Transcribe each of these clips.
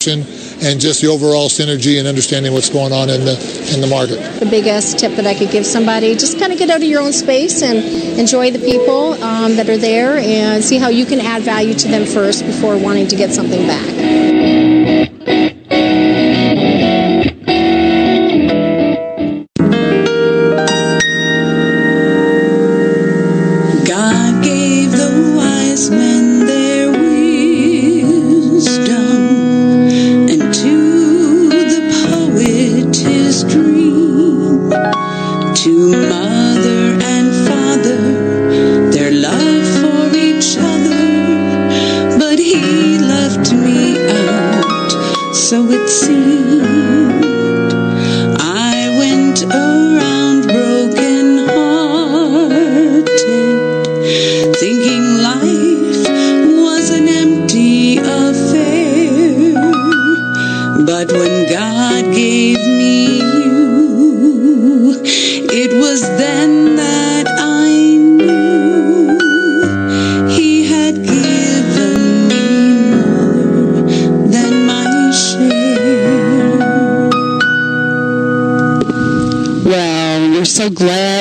and just the overall synergy and understanding what's going on in the market. The biggest tip that I could give somebody, just kind of get out of your own space and enjoy the people that are there and see how you can add value to them first before wanting to get something back.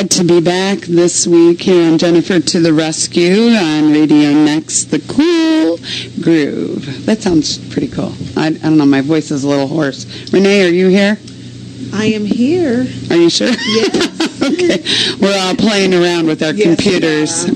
To be back this week here on Jennifer to the Rescue on Radio Next, the Cool Groove. That sounds pretty cool. I don't know, my voice is a little hoarse. Renee, are you here? I am here. Are you sure? Yes. Okay. We're all playing around with our computers.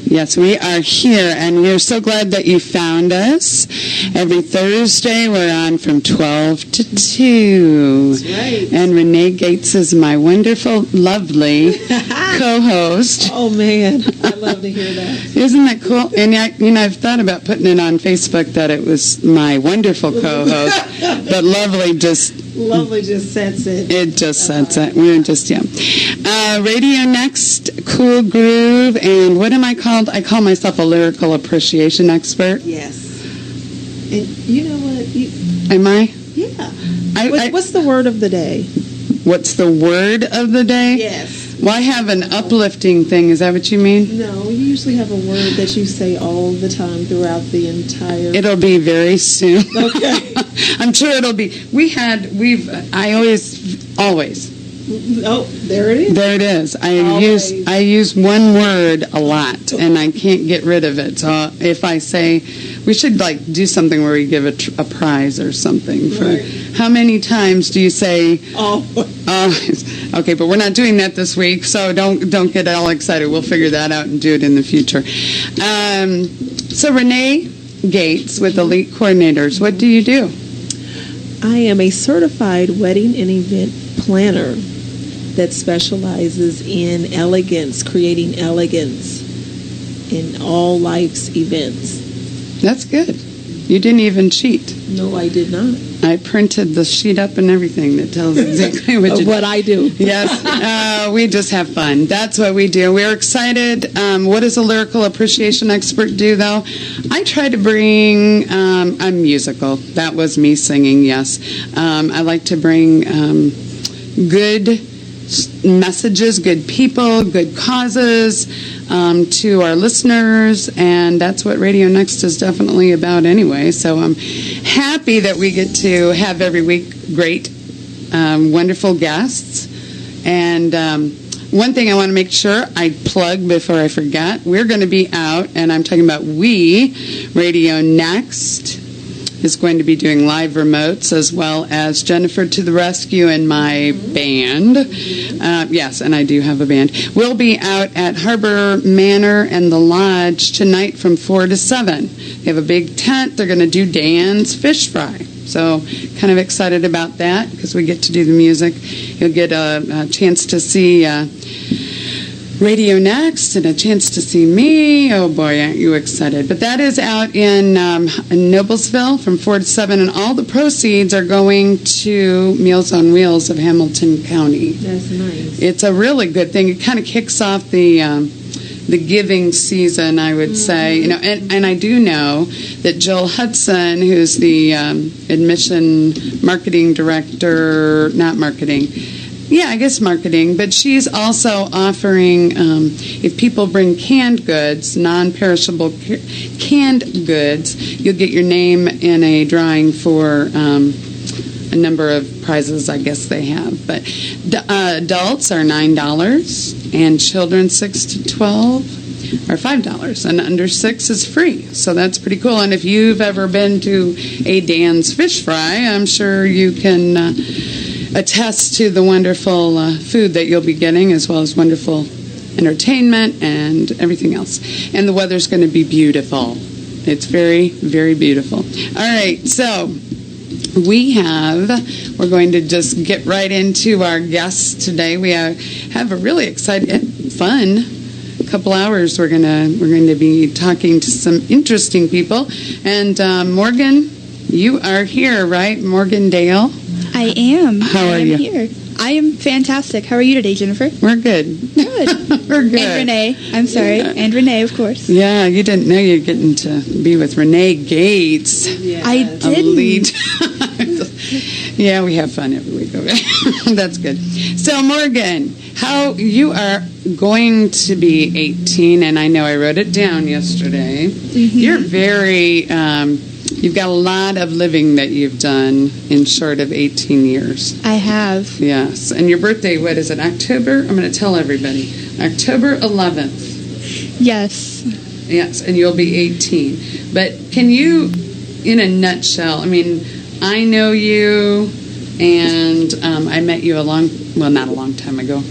Yes, we are here, and we're so glad that you found us. Every Thursday, we're on from 12 to 2. That's right. And Renee Gates is my wonderful, lovely co-host. Oh, man. I love to hear that. Isn't that cool? And, I've thought about putting it on Facebook that it was my wonderful co-host, but lovely just sets it. It just sets it. We're just, Radio Next, Cool Groove, and what am I called? I call myself a lyrical appreciation expert. Yes. And you know what? Am I? Yeah. What's the word of the day? What's the word of the day? Yes. Well, I have an uplifting thing. Is that what you mean? No, you usually have a word that you say all the time throughout the entire... It'll be very soon. Okay. I'm sure it'll be. I always. Oh, there it is. There it is. I use one word a lot, and I can't get rid of it. So if I say, we should do something where we give a prize or something for how many times do you say? Always. Okay, but we're not doing that this week, so don't get all excited. We'll figure that out and do it in the future. So Renee Gates with Elite Coordinators. What do you do? I am a certified wedding and event planner that specializes in elegance, creating elegance in all life's events. That's good. You didn't even cheat. No, I did not. I printed the sheet up and everything that tells exactly what you do. What I do. Yes. We just have fun. That's what we do. We're excited. What does a lyrical appreciation expert do, though? I try to bring, I'm musical. That was me singing, yes. I like to bring good messages, good people, good causes to our listeners, and that's what Radio Next is definitely about anyway. So I'm happy that we get to have every week great, wonderful guests. And one thing I want to make sure I plug before I forget, we're going to be out, and I'm talking about Radio Next is going to be doing live remotes, as well as Jennifer to the Rescue and my band. Yes, and I do have a band. We'll be out at Harbor Manor and the Lodge tonight from 4 to 7. They have a big tent. They're going to do Dan's Fish Fry. So kind of excited about that because we get to do the music. You'll get a chance to see Radio Next and a chance to see me. Oh boy, aren't you excited? But that is out in Noblesville from 4 to 7, and all the proceeds are going to Meals on Wheels of Hamilton County. That's nice. It's a really good thing. It kind of kicks off the giving season, I would say. And I do know that Jill Hudson, who's the admission marketing director, not marketing, Yeah, I guess marketing, but she's also offering, if people bring canned goods, non-perishable canned goods, you'll get your name in a drawing for a number of prizes I guess they have. But adults are $9 and children 6 to 12 are $5, and under 6 is free. So that's pretty cool. And if you've ever been to a Dan's Fish Fry, I'm sure you can attest to the wonderful food that you'll be getting, as well as wonderful entertainment and everything else. And the weather's going to be beautiful. It's very, very beautiful. All right, so we're going to just get right into our guests today. We have a really exciting, fun couple hours. We're going to be talking to some interesting people. And Morgan, you are here, right? Morgan Dale. I am. How are you? Here. I am fantastic. How are you today, Jennifer? We're good. Good. We're good. And Renee. I'm sorry. Yeah. And Renee, of course. Yeah, you didn't know you're getting to be with Renee Gates. I A didn't. lead. Yeah, we have fun every week. Okay. That's good. So, Morgan, how you are going to be 18, and I know I wrote it down yesterday. Mm-hmm. You're very, you've got a lot of living that you've done in short of 18 years. I have. Yes. And your birthday, what is it, October? I'm going to tell everybody. October 11th. Yes. Yes, and you'll be 18. But can you, in a nutshell, I mean, I know you, and I met you not a long time ago,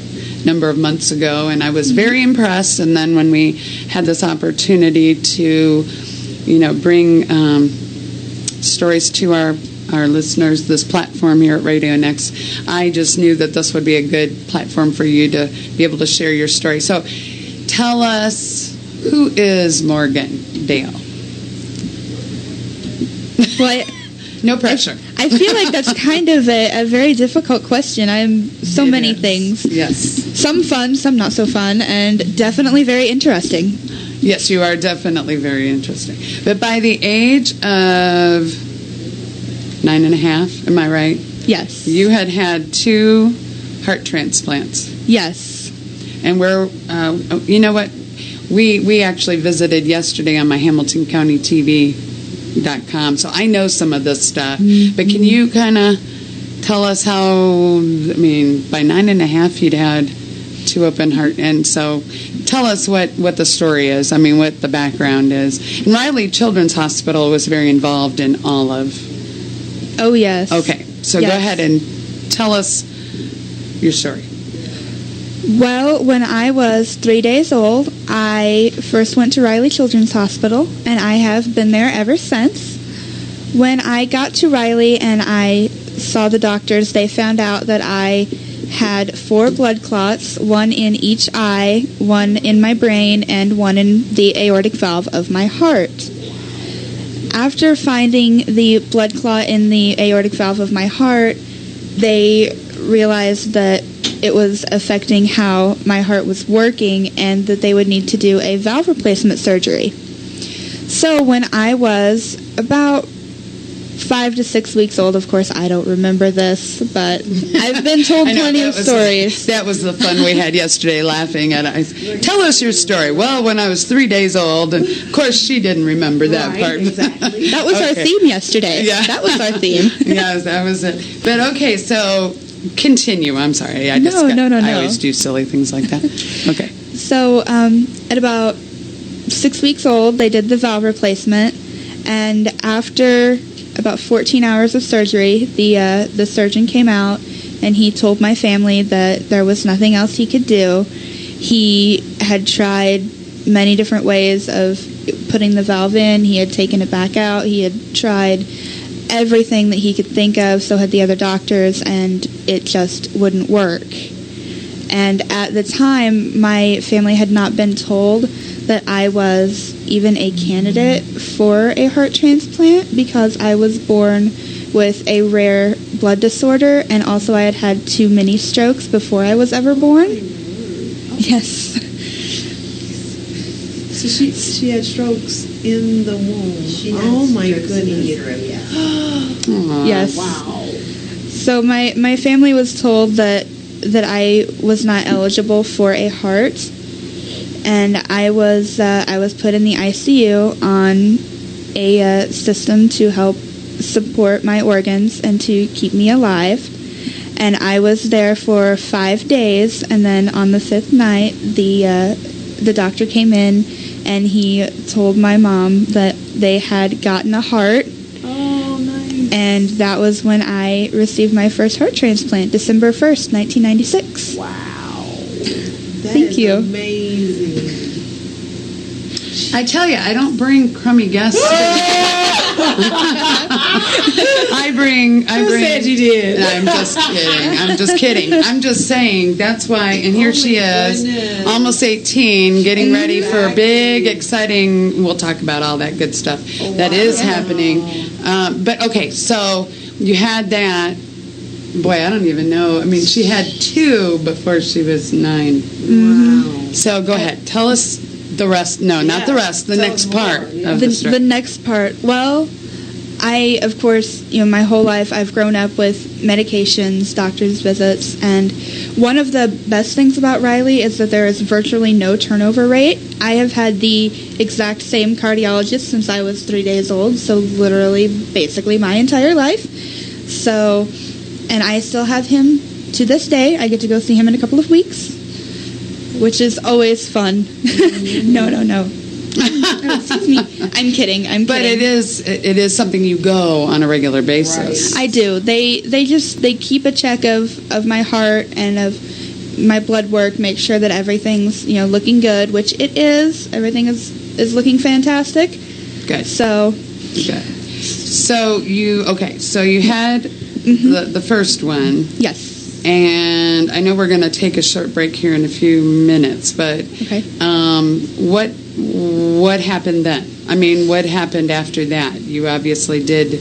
number of months ago, and I was very impressed. And then when we had this opportunity to, bring stories to our listeners, this platform here at Radio Next, I just knew that this would be a good platform for you to be able to share your story. So tell us, who is Morgan Dale? Well, No pressure. I feel like that's kind of a very difficult question. I'm so It many is. things. Yes. Some fun, some not so fun, and definitely very interesting. Yes, you are definitely very interesting. But by the age of 9.5, am I right? Yes. You had 2 heart transplants. Yes. And you know what? We actually visited yesterday on my Hamilton County TV.com, so I know some of this stuff. Mm-hmm. But can you kind of tell us how, by 9.5 you'd had 2 open heart, and so tell us what the story is, what the background is. And Riley Children's Hospital was very involved in all of. Oh, yes. Okay, so Yes. Go ahead and tell us your story. Well, when I was 3 days old, I first went to Riley Children's Hospital, and I have been there ever since. When I got to Riley and I saw the doctors, they found out that I had 4 blood clots, 1 in each eye, 1 in my brain, and 1 in the aortic valve of my heart. After finding the blood clot in the aortic valve of my heart, they realized that it was affecting how my heart was working and that they would need to do a valve replacement surgery. So when I was about 5 to 6 weeks old, of course I don't remember this, but I've been told plenty of stories. That was the fun we had yesterday, laughing at it. Tell us your story. Well, when I was 3 days old, and of course she didn't remember that part. Exactly. That was our theme yesterday. Yeah. That was our theme. Yes, that was it. But okay, so continue. I'm sorry. I always do silly things like that. Okay. So at about 6 weeks old, they did the valve replacement, and after about 14 hours of surgery, the surgeon came out and he told my family that there was nothing else he could do. He had tried many different ways of putting the valve in. He had taken it back out. He had tried everything that he could think of, so had the other doctors, and it just wouldn't work. And at the time, my family had not been told that I was even a candidate for a heart transplant because I was born with a rare blood disorder, and also I had had 2 mini strokes before I was ever born. Yes. So she had strokes in the womb. Oh my goodness. Yes. Wow. So my family was told that that I was not eligible for a heart, and I was put in the ICU on a system to help support my organs and to keep me alive. And I was there for 5 days, and then on the 5th night, the doctor came in, and he told my mom that they had gotten a heart. Oh, nice. And that was when I received my first heart transplant, December 1st, 1996. Wow. Thank you. Amazing. I tell you, I don't bring crummy guests. I bring. Who said you did? I'm just kidding. I'm just saying that's why. And here she is, goodness. almost 18, getting ready for a big, exciting. We'll talk about all that good stuff that is happening. But okay, so you had that. Boy, I don't even know. I mean, she had 2 before she was 9. Wow. So go ahead. Tell us the rest. No, not the rest. The Tell next us more. part Yeah. of the story. The next part. Well, I, of course, my whole life I've grown up with medications, doctor's visits, and one of the best things about Riley is that there is virtually no turnover rate. I have had the exact same cardiologist since I was 3 days old, so literally, basically my entire life. So, and I still have him to this day. I get to go see him in a couple of weeks, which is always fun. No. Oh, excuse me. I'm kidding. But it is something you go on a regular basis. I do. They keep a check of my heart and of my blood work, make sure that everything's looking good, which it is. Everything is looking fantastic. Good. So Good. So you had the first one. yes. And I know we're going to take a short break here in a few minutes, but Okay. what happened then? I mean, what happened after that? You obviously did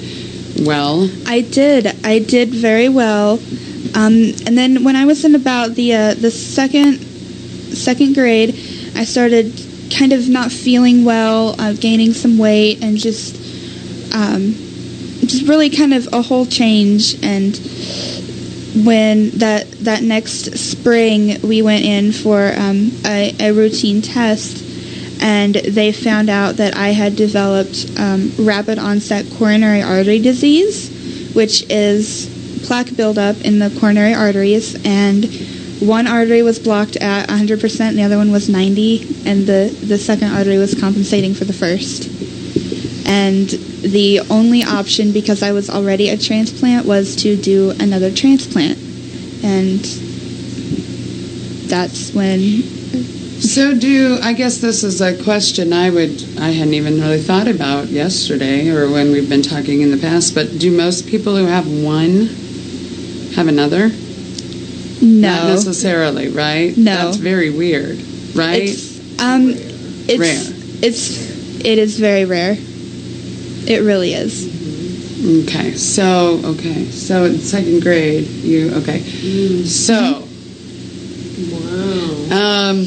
well. I did very well. And then when I was in about the second grade, I started kind of not feeling well, gaining some weight, and just really kind of a whole change. And when that next spring, we went in for a routine test, and they found out that I had developed rapid onset coronary artery disease, which is plaque buildup in the coronary arteries, and one artery was blocked at 100% and the other one was 90%, and the second artery was compensating for the first. And the only option, because I was already a transplant, was to do another transplant. And that's when... So I guess this is a question I hadn't even really thought about yesterday or when we've been talking in the past, but do most people who have one have another? No. Not necessarily, right? No. That's very weird, right? It's rare. It is very rare. It really is. Okay. So in second grade, So, Wow.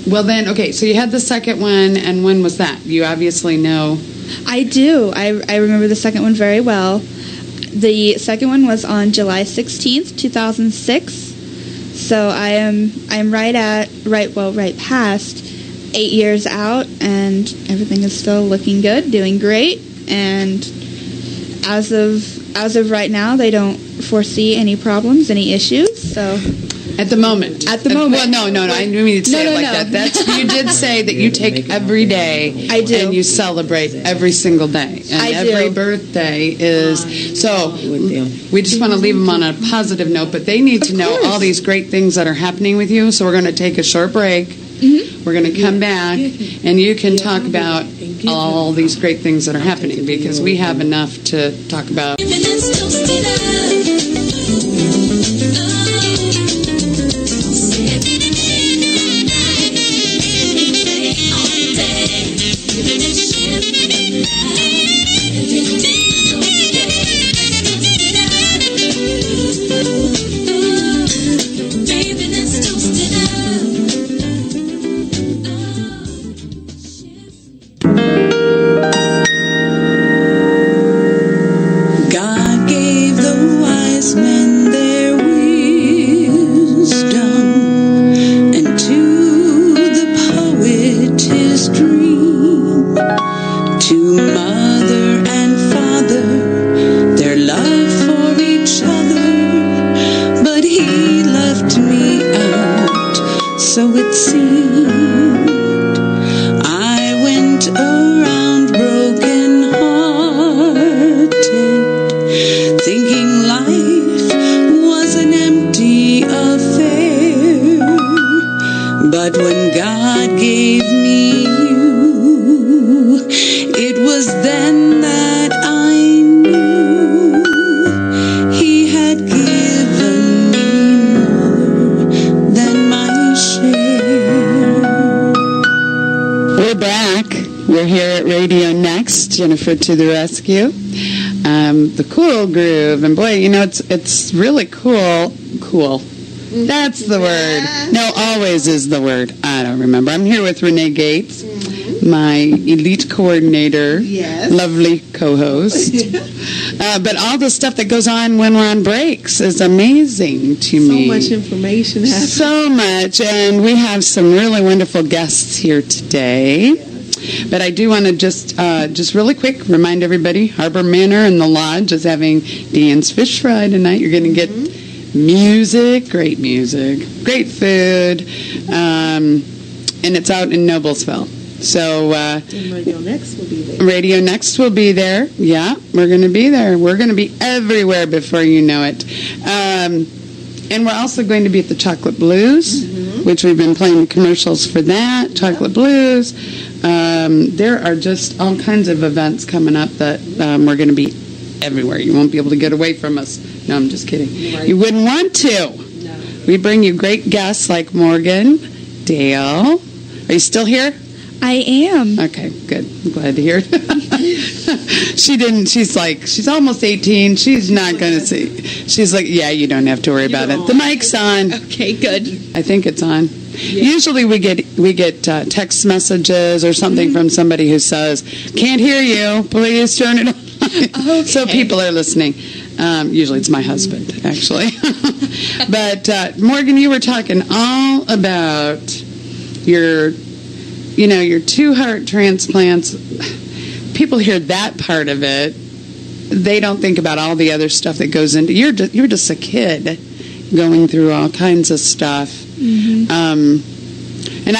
well then, okay, so you had the second one, and when was that? You obviously know. I do. I remember the second one very well. The second one was on July 16th, 2006. So I'm right past 8 years out, and everything is still looking good, doing great. And as of right now, they don't foresee any problems, any issues. So At the moment. Well, no. I didn't mean to say it like that. You did say that you take every day. I do. And you celebrate every single day. And I do. every birthday is. So we just want to leave them on a positive note, but they need to know all these great things that are happening with you. So we're going to take a short break. We're going to come back, and you can talk about all these great things that are happening, because we have enough to talk about. God gave the wise men their wisdom. Jennifer to the rescue. The Cool Groove, and boy, it's really cool. Cool. That's the word. No, always is the word. I don't remember. I'm here with Renee Gates, my elite coordinator, lovely co-host. But all the stuff that goes on when we're on breaks is amazing to me. So much information happening. So much, and we have some really wonderful guests here today. But I do want to just really quick remind everybody, Harbor Manor and the Lodge is having Dan's Fish Fry tonight. You're going to get music, great food, and it's out in Noblesville. So and Radio Next will be there. Radio Next will be there. Yeah, we're going to be there. We're going to be everywhere before you know it. And we're also going to be at the Chocolate Blues, which we've been playing commercials for that. Chocolate Blues. There are just all kinds of events coming up that we're going to be everywhere. You won't be able to get away from us. No, I'm just kidding. Right. You wouldn't want to. No. We bring you great guests like Morgan, Dale. Are you still here? I am. Okay, good. I'm glad to hear it. She's almost 18. She's not going to see. She's like, yeah, you don't have to worry about it. The mic's on. Okay, good. I think it's on. Yeah. Usually we get text messages or something from somebody who says, can't hear you, please turn it on. Okay. So people are listening. Usually it's my husband, actually. But Morgan, you were talking all about your 2 heart transplants. People hear that part of it. They don't think about all the other stuff that goes into. You're just a kid going through all kinds of stuff. Mm-hmm. And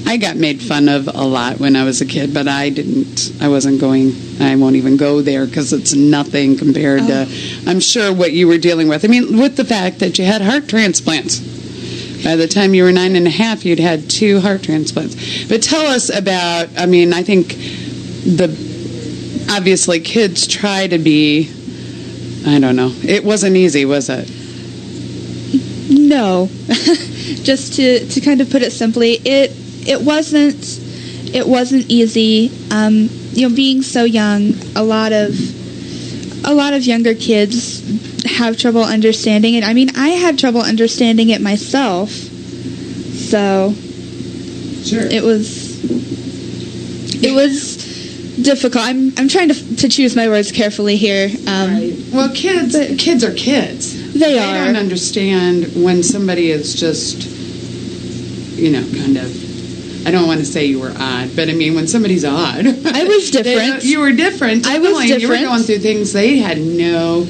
I got made fun of a lot when I was a kid, but I won't even go there because it's nothing compared to, I'm sure, what you were dealing with. I mean, with the fact that you had heart transplants. By the time you were 9 and a half, you'd had 2 heart transplants. But tell us about, I think obviously kids try to be, I don't know, it wasn't easy, was it? No. Just to kind of put it simply, it wasn't easy. Being so young, a lot of younger kids have trouble understanding it. I mean, I had trouble understanding it myself. So sure. It was difficult. I'm trying to choose my words carefully here. Right. Well, kids are kids. They are. They don't understand when somebody is just, kind of, I don't want to say you were odd, but I mean, when somebody's odd. I was different. You were different. I was different. You were going through things they had no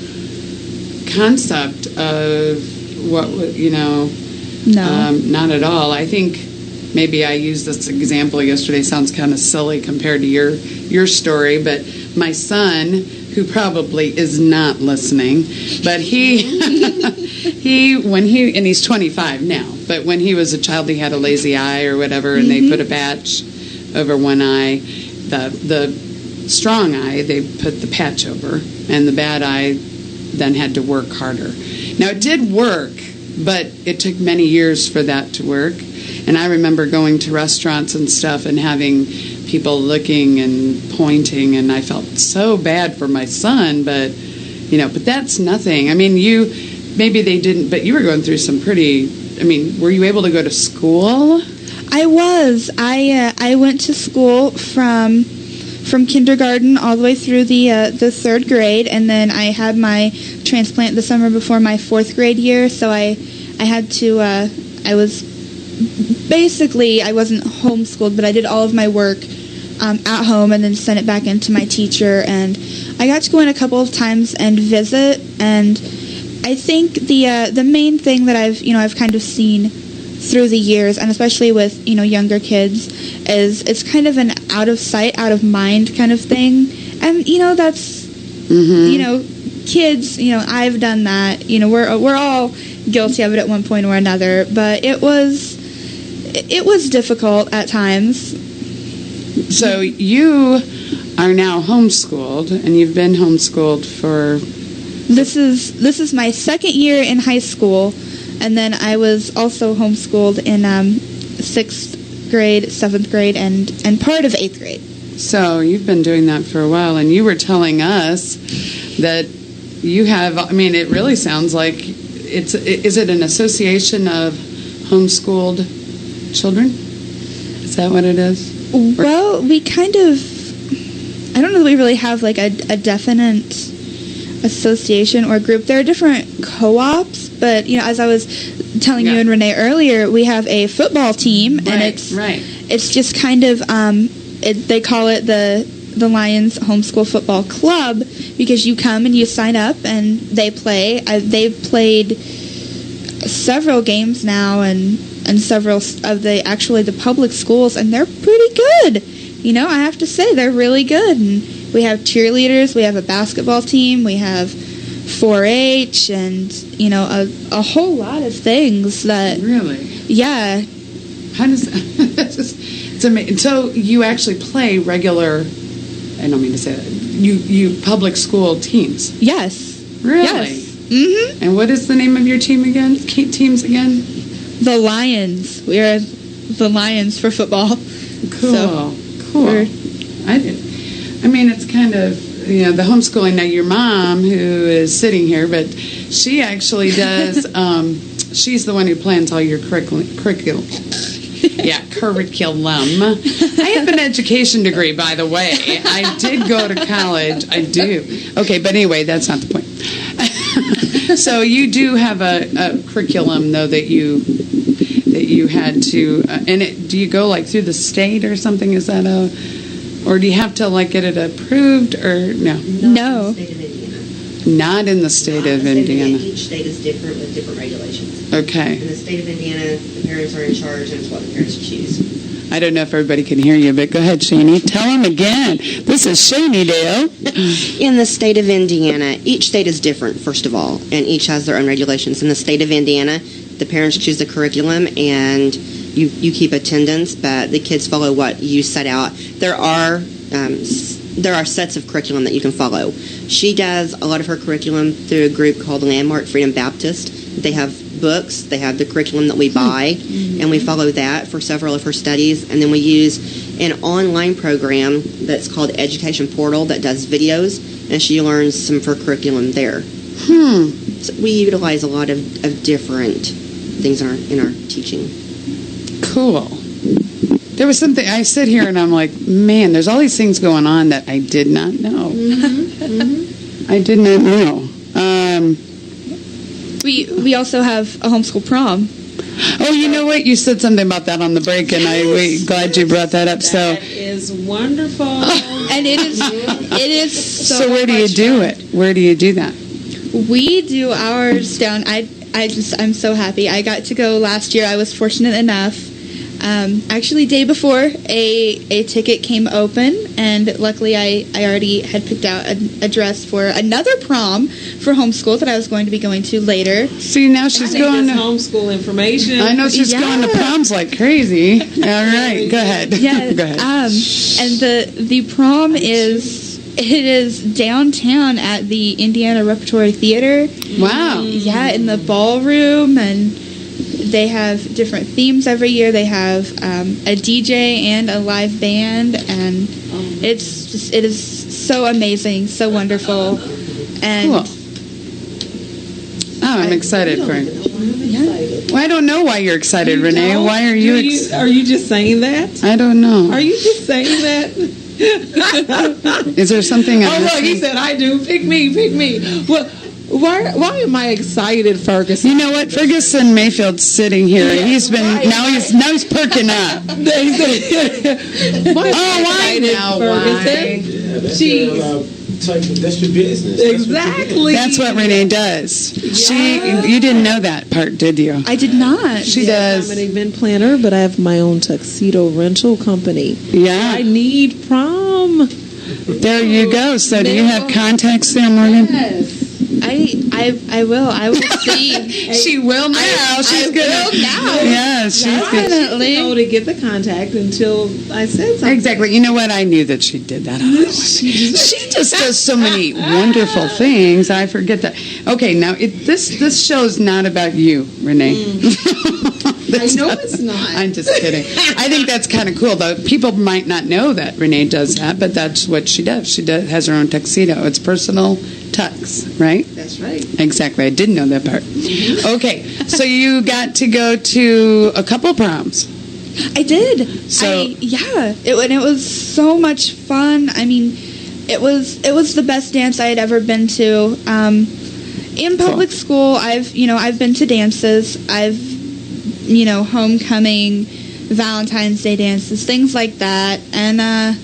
concept of what, No. Not at all. I think maybe I used this example yesterday. Sounds kind of silly compared to your story, but my son, who probably is not listening, but and he's 25 now, but when he was a child, he had a lazy eye or whatever, and they put a patch over one eye. The strong eye, they put the patch over, and the bad eye then had to work harder. Now, it did work, but it took many years for that to work. And I remember going to restaurants and stuff and having people looking and pointing, and I felt so bad for my son, but that's nothing. I mean, maybe they didn't, but you were going through some were you able to go to school? I was. I went to school from kindergarten all the way through the 3rd grade, and then I had my transplant the summer before my 4th grade year, so I had to, I wasn't homeschooled, but I did all of my work at home and then sent it back into my teacher, and I got to go in a couple of times and visit, and I think the main thing that I've kind of seen through the years, and especially with younger kids, is it's kind of an out of sight, out of mind kind of thing, and that's kids. I've done that. We're all guilty of it at one point or another, but it was difficult at times. So you are now homeschooled, and you've been homeschooled for. This is my 2nd year in high school, and then I was also homeschooled in 6th grade, 7th grade, and part of 8th grade. So you've been doing that for a while, and you were telling us that you have, I mean, it really sounds like is it an association of homeschooled children? Is that what it is? Well, we kind of, I don't know that we really have like a definite association or group. There are different co-ops, but as I was telling you and Renee earlier, we have a football team, and it's just kind of they call it the Lions Homeschool Football Club, because you come and you sign up and they play. They've played several games now, and several of the public schools, and they're pretty good. I have to say they're really good. And we have cheerleaders, we have a basketball team, we have 4-H, and a whole lot of things that How does it's amazing. So you actually play regular, I don't mean to say that, you public school teams? Yes. Really? Yes. Mm-hmm. And what is the name of your teams again? The Lions. We are the Lions for football. Cool. I mean, it's kind of, the homeschooling. Now, your mom, who is sitting here, but she actually does, she's the one who plans all your curriculum. Yeah, curriculum. I have an education degree, by the way. I did go to college. I do. Okay, but anyway, that's not the point. So you do have a curriculum, though, that you had to, do you go like through the state or something? Is that or do you have to like get it approved or no? No. Not in the state of Indiana. Not in the state of Indiana. Each state is different with different regulations. Okay. In the state of Indiana, the parents are in charge, and it's what the parents choose. I don't know if everybody can hear you, but go ahead, Shani. Tell them again. This is Shani Dale. In the state of Indiana, each state is different, first of all, and each has their own regulations. In the state of Indiana, the parents choose the curriculum, and you keep attendance, but the kids follow what you set out. There are sets of curriculum that you can follow. She does a lot of her curriculum through a group called Landmark Freedom Baptist. They have books, they have the curriculum that we buy, and we follow that for several of her studies. And then we use an online program that's called Education Portal that does videos, and she learns some of her curriculum there. So we utilize a lot of different things in our teaching. Cool. There was something, I sit here and I'm like, man, there's all these things going on that I did not know. I did not know. We also have a homeschool prom. Oh, you know what? You said something about that on the break, and we're glad you brought that up. That is wonderful. And it is so where do you do it? Where do you do that? We do ours down. I'm so happy. I got to go last year. I was fortunate enough. Actually, day before, a ticket came open, and luckily I already had picked out a dress for another prom for homeschool that I was going to be going to later. See, now she's going to homeschool information. I know she's going to proms like crazy. All right, go ahead. Yeah, go ahead. And the prom is downtown at the Indiana Repertory Theater. Wow. Yeah, in the ballroom, and they have different themes every year. They have a DJ and a live band, and it is so amazing, so wonderful. And cool. Oh, I'm excited for it. Well, I don't know why you're excited, Renee. Why are you? Are you just saying that? I don't know. Are you just saying that? Is there something? Oh, look, he said, "I do. Pick me. Well, why am I excited, Ferguson? You know what? Ferguson Mayfield's sitting here. And he's been now he's perking up. Why now, Ferguson? Jeez. That's your business. Exactly. That's what Renee does. You didn't know that part, did you? I did not. She does. I'm an event planner, but I have my own tuxedo rental company. Yeah. I need prom. There you go. So do you have contacts there, Morgan? Yes. I will. I will see. She will now. She's good. Now. Yes, she's good. Definitely. I to get the contact until I said something. Exactly. You know what? I knew that she did that. She just does so many wonderful things. I forget that. Okay, now this show's not about you, Renee. I know it's not. I'm just kidding. I think that's kind of cool, though. People might not know that Renee does that, but that's what she does. She has her own tuxedo. It's personal tux, right? That's right. Exactly. I didn't know that part. Okay, so you got to go to a couple proms. I did. So- it was so much fun. I mean, it was the best dance I had ever been to. In public school, I've been to dances. I've homecoming, Valentine's Day dances, things like that, and I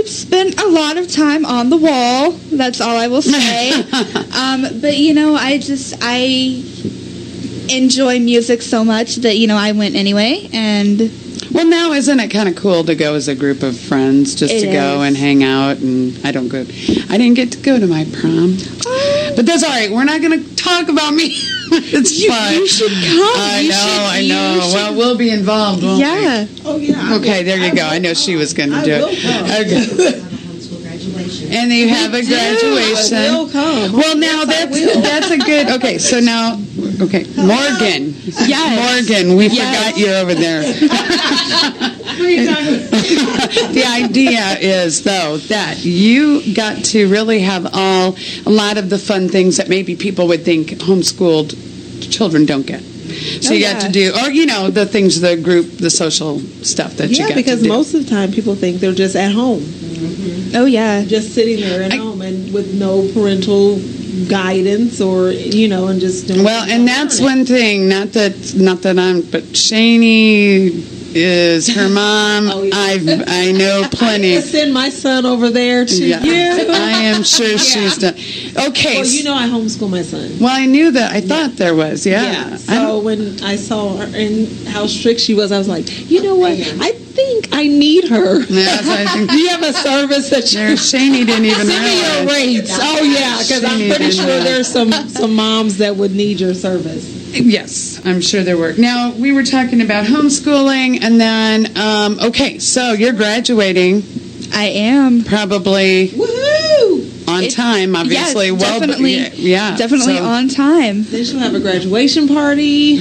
spent a lot of time on the wall. That's all I will say. But I enjoy music so much that I went anyway. And well, now isn't it kind of cool to go as a group of friends just to go and hang out? And I didn't get to go to my prom, but that's all right. We're not going to talk about me. It's fun. You should come. I know. Well, we'll be involved, won't we? Oh, yeah. Okay, there you go. I know she was going to do it. Okay. And you have a graduation. I will come. Well, now that's a good. Okay, so now, Morgan. Yes. Morgan, we forgot you over there. The idea is, though, that you got to really have a lot of the fun things that maybe people would think homeschooled children don't get. So you got to do, or the things, the group, the social stuff that you got to do. Yeah, because most of the time people think they're just at home. Oh yeah, just sitting there at home and with no parental guidance or and just doing and that's one thing. Not that but Shani is her mom. Oh, yeah. I know plenty. I send my son over there to you. I am sure she's done. Okay. Well, I homeschool my son. Well, I knew that. I thought there was. Yeah. So when I saw her and how strict she was, I was like, you know what? I think I need her. Yes, I think. Do you have a service that you? Shani didn't even Send me your rates. Oh yeah, because I'm pretty sure there's some moms that would need your service. Yes, I'm sure there were. Now, we were talking about homeschooling, and then, okay, so you're graduating. I am. Probably Woohoo! on time, obviously. Yes, well, definitely. Definitely on time. Then she'll have a graduation party.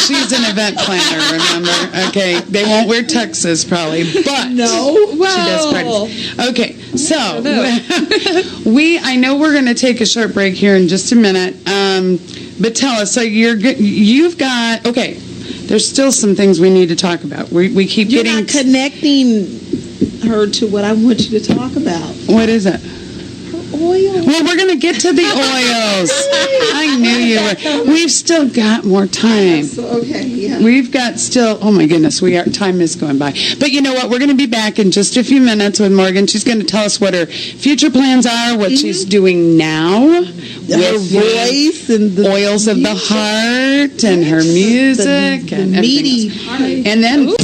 She's an event planner, remember? Okay, they won't wear tuxes probably, but no, well, she does parties. Okay, so I know we're going to take a short break here in just a minute, but tell us. So you've got okay. There's still some things we need to talk about. We keep You're getting not connecting her to what I want you to talk about. What is it? Oil. Well, we're going to get to the oils. I knew you were. We've still got more time. Okay, yeah. We've got still, oh my goodness, time is going by. But you know what? We're going to be back in just a few minutes with Morgan. She's going to tell us what her future plans are, what she's doing now. Her voice and the oils of the heart and her music. The and meaty heart. And then...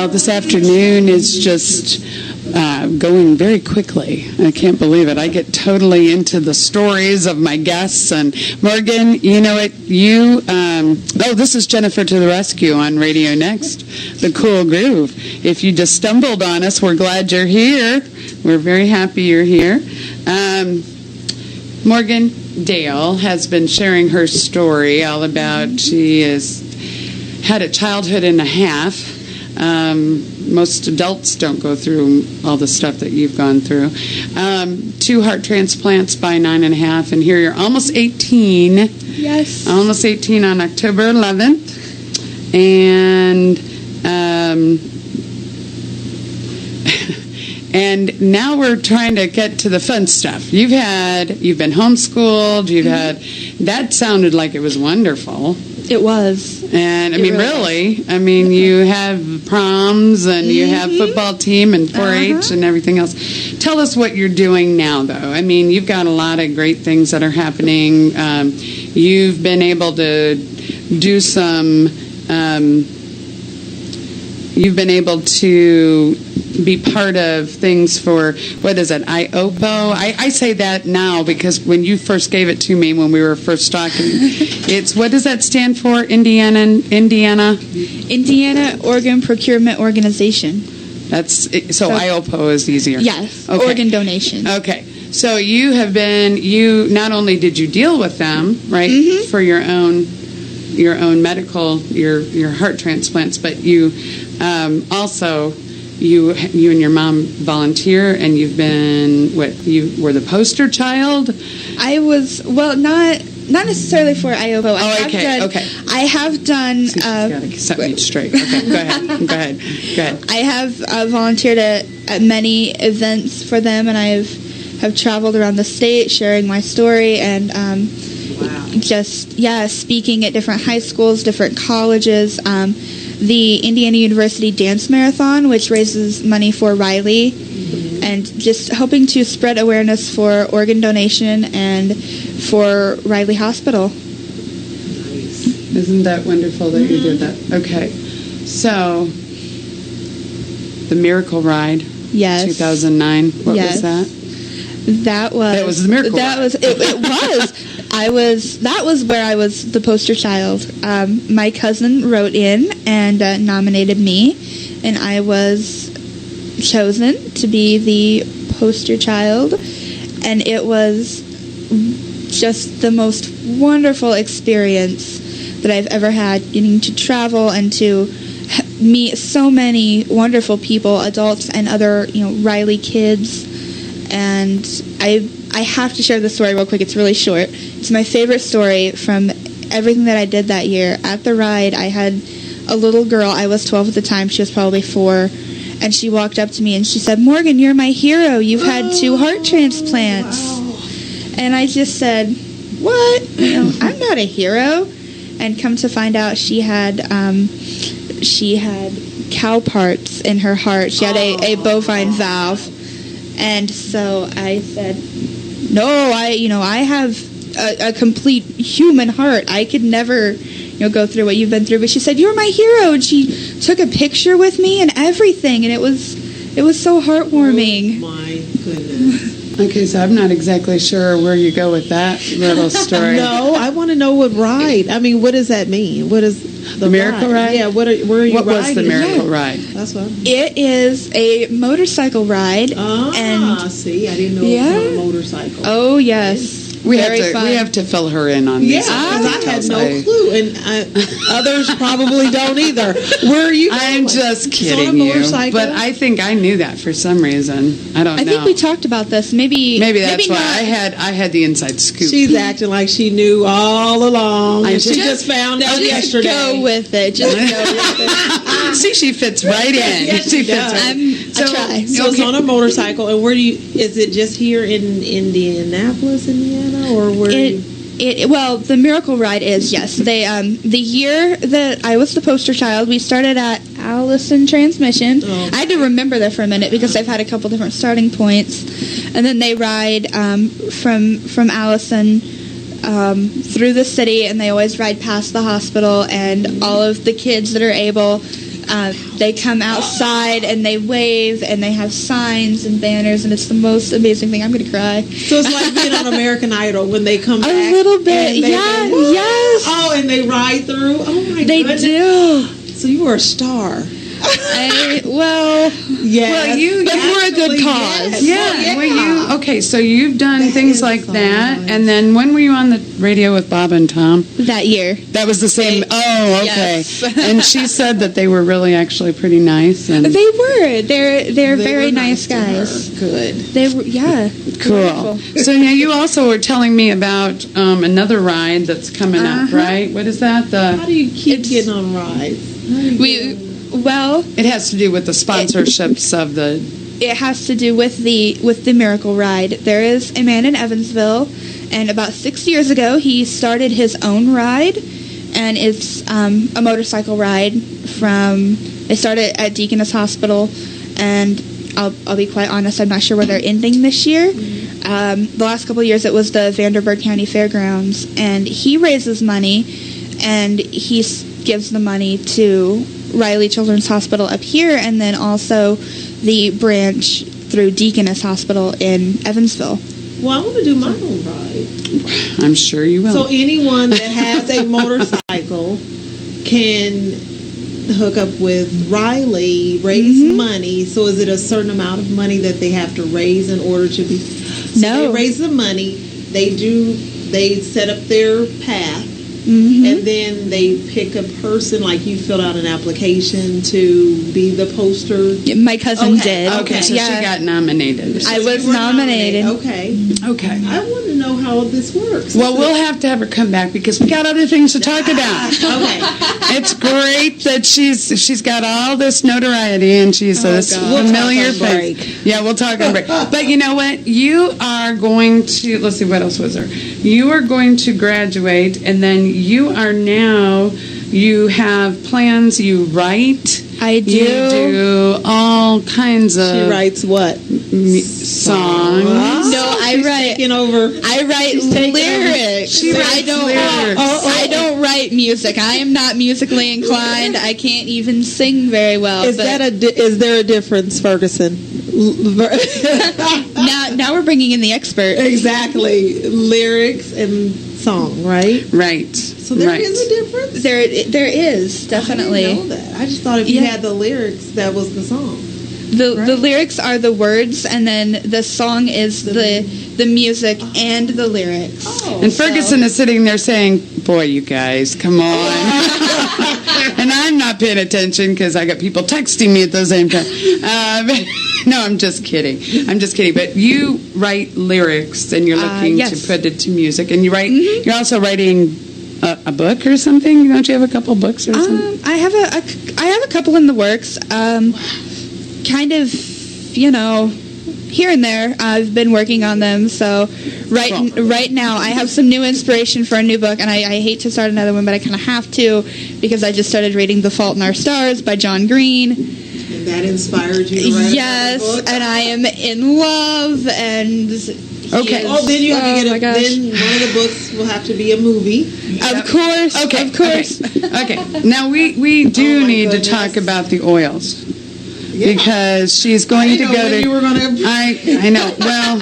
This afternoon is just going very quickly. I can't believe it. I get totally into the stories of my guests. And Morgan, you know it. This is Jennifer to the Rescue on Radio Next, the Cool Groove. If you just stumbled on us, we're glad you're here. We're very happy you're here. Morgan Dale has been sharing her story all about she had a childhood and a half. Most adults don't go through all the stuff that you've gone through. 2 heart transplants by 9.5, and here you're almost 18. Yes. Almost 18 on October 11th. And and now we're trying to get to the fun stuff. You've been homeschooled. That sounded like it was wonderful. It was. And I It mean, really really, I mean, you have proms and you have football team and 4-H and everything else. Tell us what you're doing now, though. I mean, you've got a lot of great things that are happening. You've been able to do some. You've been able to be part of things for, what is it, IOPO? I say that now because when you first gave it to me when we were first talking, it's, what does that stand for, Indiana? Indiana Organ Procurement Organization. That's, so IOPO is easier. Yes, Okay. organ donation. Okay. So you have been, not only did you deal with them, right, for your own medical, your heart transplants, but you also, you and your mom volunteer, and you've been, you were the poster child? I was, well, not necessarily for IOPO. Okay. I have done. She's got to set me straight. Okay, go ahead. I have volunteered at many events for them, and I have traveled around the state sharing my story and speaking at different high schools, different colleges. The Indiana University Dance Marathon, which raises money for Riley, and just hoping to spread awareness for organ donation and for Riley Hospital. Isn't that wonderful that you did that? Okay. So, the Miracle Ride, Yes. 2009, what Yes. was that? That was the Miracle That Ride. was it was. That was where I was the poster child. My cousin wrote in and nominated me, and I was chosen to be the poster child, and it was just the most wonderful experience that I've ever had, getting to travel and to meet so many wonderful people, adults and other, Riley kids. And I have to share this story real quick. It's really short. It's my favorite story from everything that I did that year. At the ride, I had a little girl. I was 12 at the time. She was probably 4. And she walked up to me and she said, "Morgan, you're my hero. You've had 2 heart transplants." Wow. And I just said, "What? I'm not a hero." And come to find out, she had cow parts in her heart. She had a bovine valve. And so I said, "No, I have a complete human heart. I could never, go through what you've been through." But she said, "You're my hero," and she took a picture with me and everything, and it was so heartwarming. Oh my goodness. Okay, so I'm not exactly sure where you go with that little story. No, I want to know what ride. I mean, what does that mean? What is the Miracle Ride? Yeah, where are you riding? What was the Miracle Ride? That's what. It is a motorcycle ride. See, I didn't know it was a motorcycle. Oh, yes. We Very have fun. to fill her in on Yeah, these. because I had no clue, and others probably don't either. Where are you going? I'm just It's on a kidding you, motorcycle? but I think I knew that for some reason. I don't know. I think we talked about this. Maybe that's why not. I had the inside scoop. She's acting like she knew all along, and she just- just found out Just yesterday. go with it. Just go with it. See, she fits right in. Yes, she does. I try. So it's on a motorcycle, and is it just here in Indianapolis, Indiana, or where? Well, the Miracle Ride is, yes. They the year that I was the poster child, we started at Allison Transmission. Oh. I had to remember that for a minute because I've had a couple different starting points, and then they ride from Allison through the city, and they always ride past the hospital, and all of the kids that are able. They come outside and they wave and they have signs and banners, and it's the most amazing thing. I'm going to cry. So it's like being on American Idol when they come back. A little bit, and they yeah, go, yes. Oh, and they ride through. Oh my They goodness. do. So you were a star. Yes. Well, you But for a good cause. Yeah. Well, okay. So you've done things like that, and then when were you on the radio with Bob and Tom? That year. That was the same. Oh, okay. Yes. And she said that they were really actually pretty nice. And They were. They're They very were nice to her. guys. Good. They were, yeah. cool. Wonderful. So now you also were telling me about another ride that's coming up, right? What is that? How do you keep getting on rides? Well, It has to do with the sponsorships of the. it has to do with the Miracle Ride. There is a man in Evansville, and about 6 years ago, he started his own ride, and it's a motorcycle ride from. They started at Deaconess Hospital, and I'll be quite honest, I'm not sure where they're ending this year. The last couple of years it was the Vanderburgh County Fairgrounds, and he raises money, and he gives the money to Riley Children's Hospital up here, and then also the branch through Deaconess Hospital in Evansville. Well, I want to do my own ride. I'm sure you will. So anyone that has a motorcycle can hook up with Riley, raise money. So is it a certain amount of money that they have to raise in order to be? So No. They raise the money. They set up their path. And then they pick a person, like you filled out an application to be the poster. My cousin did. Okay, so she got nominated. I was You were nominated. Okay. Okay. I want to know how this works. Well, we'll have to have her come back because we got other things to talk about. Okay. It's great that she's got all this notoriety and she's this familiar face. Yeah, we'll talk on break. But you know what? You are going to, let's see, what else was there? You are going to graduate, and then you have plans, you write. I do. You do all kinds of She writes what? songs. No, I write. Taking over. I write lyrics. She writes lyrics. I don't write music. I am not musically inclined. I can't even sing very well. Is there a difference, Ferguson? now we're bringing in the expert. Exactly. Lyrics and song, right? Right. So there is a difference? There is, definitely. I didn't know that. I just thought if you had the lyrics, that was the song. The lyrics are the words, and then the song is the music and the lyrics. And Ferguson is sitting there saying, boy, you guys, come on. And I'm not paying attention because I got people texting me at the same time. No, I'm just kidding. But you write lyrics, and you're looking to put it to music. And you write. You're also writing a book or something. Don't you have a couple books or something? I have a couple in the works. Kind of, here and there. I've been working on them. So right now, I have some new inspiration for a new book, and I hate to start another one, but I kind of have to because I just started reading *The Fault in Our Stars* by John Green. And that inspired you to write Yes, another book? and I am in love, and Okay. Then you have to get my gosh. then one of the books will have to be a movie. Of course. Okay. Of course. Okay. Now we do my need goodness. to talk about the oils. Yeah. Because she's going to know go when to. you were gonna- I know. Well,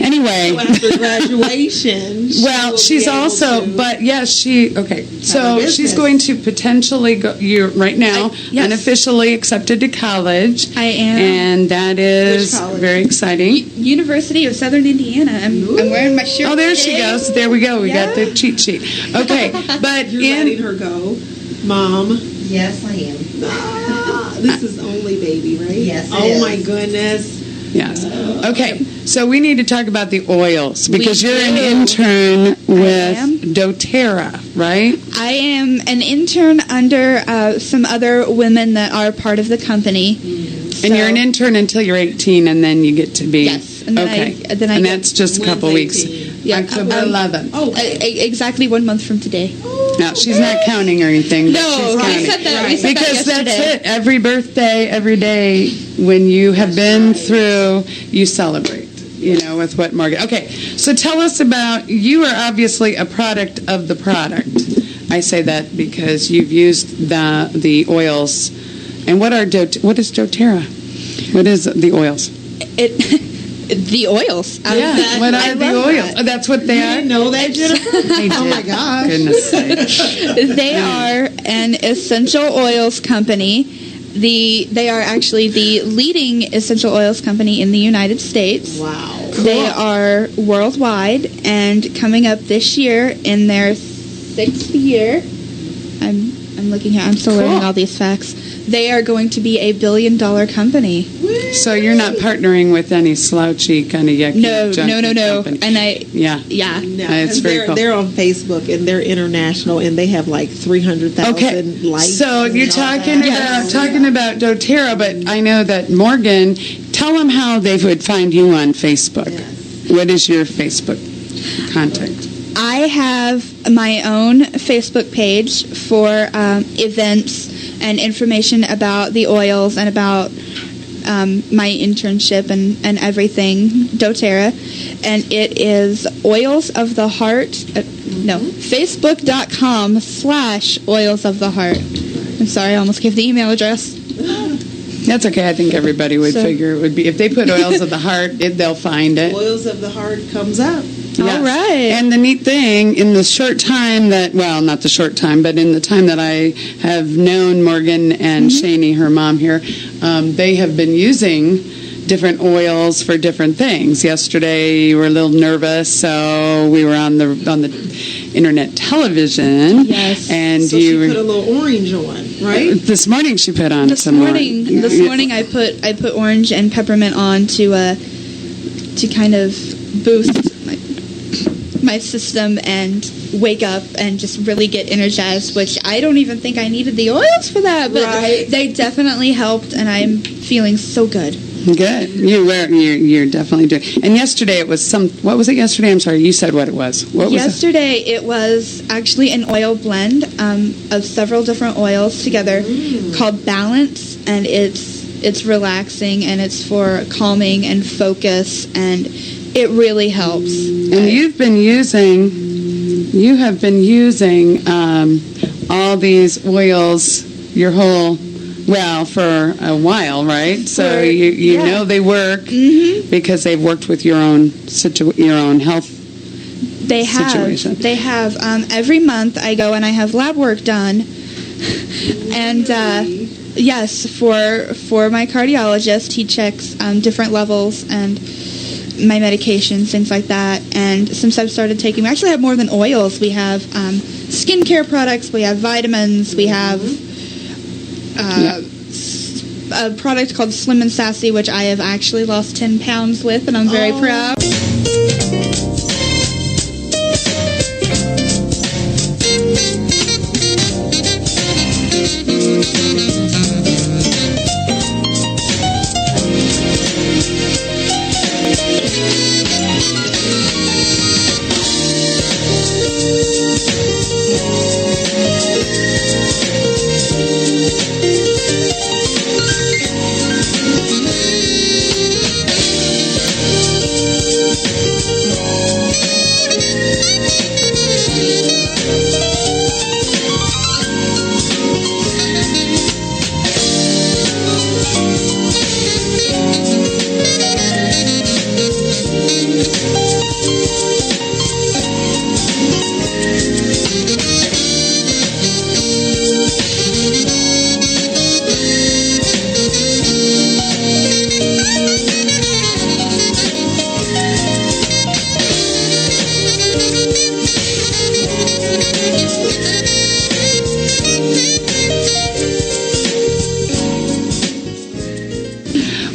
anyway. So after graduation. Well, she's also, but yes, so business. she's going to potentially go. You're right now yes. unofficially accepted to college. I am. and that is Which college? very exciting. University of Southern Indiana. I'm wearing my shirt. Oh, there she today. goes. There we go. We got the cheat sheet. Okay, but You're letting her go, Mom. Yes, I am. This is only baby, right? Yes, it Oh is. my goodness. yes. Okay, so we need to talk about the oils because We you're an do. intern am. with doTERRA, right? I am an intern under some other women that are part of the company. And you're an intern until you're 18, and then you get to be. Yes, and then okay. then I and get- that's just a When's couple weeks. 18? Yeah, October 11th. Oh, exactly 1 month from today. No, she's not counting or anything. But No, she's we counting. said that. We said Because that that's yesterday. it. Every birthday, every day, when you have been through, you celebrate. With what Morgan. Okay, so tell us about. You are obviously a product of the product. I say that because you've used the oils. And what is doTERRA? What is the oils? The oils. Yeah, what I are the love oils? that. That's what they you are. didn't know that, Jennifer? I Oh my did. gosh. Goodness sake. They are an essential oils company. They are actually the leading essential oils company in the United States. Wow. They are worldwide, and coming up this year in their 6th year. I'm looking here. I'm still learning all these facts. They are going to be $1 billion company. So you're not partnering with any slouchy kind of yucky No. company. And Yeah. No, It's very they're, cool. they're on Facebook and they're international and they have like 300,000 Okay, likes. so you're and all talking that. about doTERRA, but I know that Morgan. Tell them how they would find you on Facebook. Yes. What is your Facebook contact? I have my own Facebook page for events and information about the oils and about my internship and everything, doTERRA. And it is Oils of the Heart. Facebook.com/Oils of the Heart. I'm sorry, I almost gave the email address. That's okay. I think everybody would figure it would be. If they put Oils of the Heart, they'll find it. Oils of the Heart comes up. Yes. All right. And the neat thing, in the short time not the short time, but in the time that I have known Morgan and Shani, her mom here, they have been using different oils for different things. Yesterday, you were a little nervous, so we were on the internet television. Yes. And So she put a little orange on, right? This morning she put on This some morning I put orange and peppermint on to kind of boost my system and wake up and just really get energized, which I don't even think I needed the oils for that, but they definitely helped, and I'm feeling so good. Good. You're definitely doing. And yesterday it was what was it yesterday? I'm sorry, you said what it was. What was yesterday it was actually an oil blend of several different oils together called Balance, and it's relaxing and it's for calming and focus, and it really helps. And you have been using all these oils for a while, right? So you know they work because they've worked with your own health situation. They have. Every month I go and I have lab work done, and yes, for my cardiologist, he checks different levels and my medications, things like that. And since I've started taking, we actually have more than oils. We have skincare products, we have vitamins, we have a product called Slim and Sassy, which I have actually lost 10 pounds with, and I'm very proud.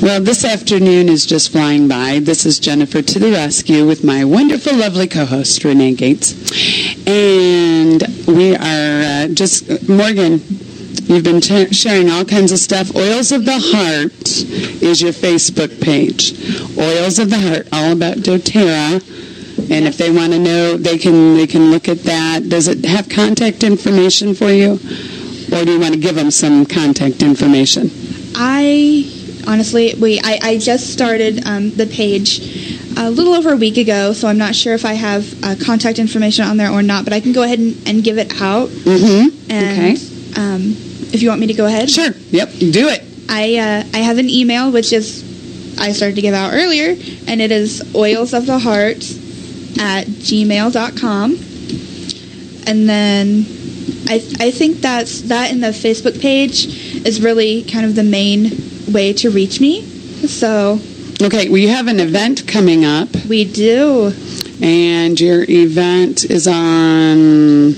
Well, this afternoon is just flying by. This is Jennifer to the rescue with my wonderful, lovely co-host, Renee Gates. And we are Morgan, you've been sharing all kinds of stuff. Oils of the Heart is your Facebook page. Oils of the Heart, all about doTERRA. And if they want to know, they can look at that. Does it have contact information for you? Or do you want to give them some contact information? Honestly, I just started the page a little over a week ago, so I'm not sure if I have contact information on there or not, but I can go ahead and give it out. Mm-hmm. And, okay. If you want me to go ahead? Sure. Yep, do it. I have an email, which is, I started to give out earlier, and it is oilsoftheheart@gmail.com. And then I think that in the Facebook page is really kind of the main way to reach me. So okay, well, you have an event coming up. We do. And your event is on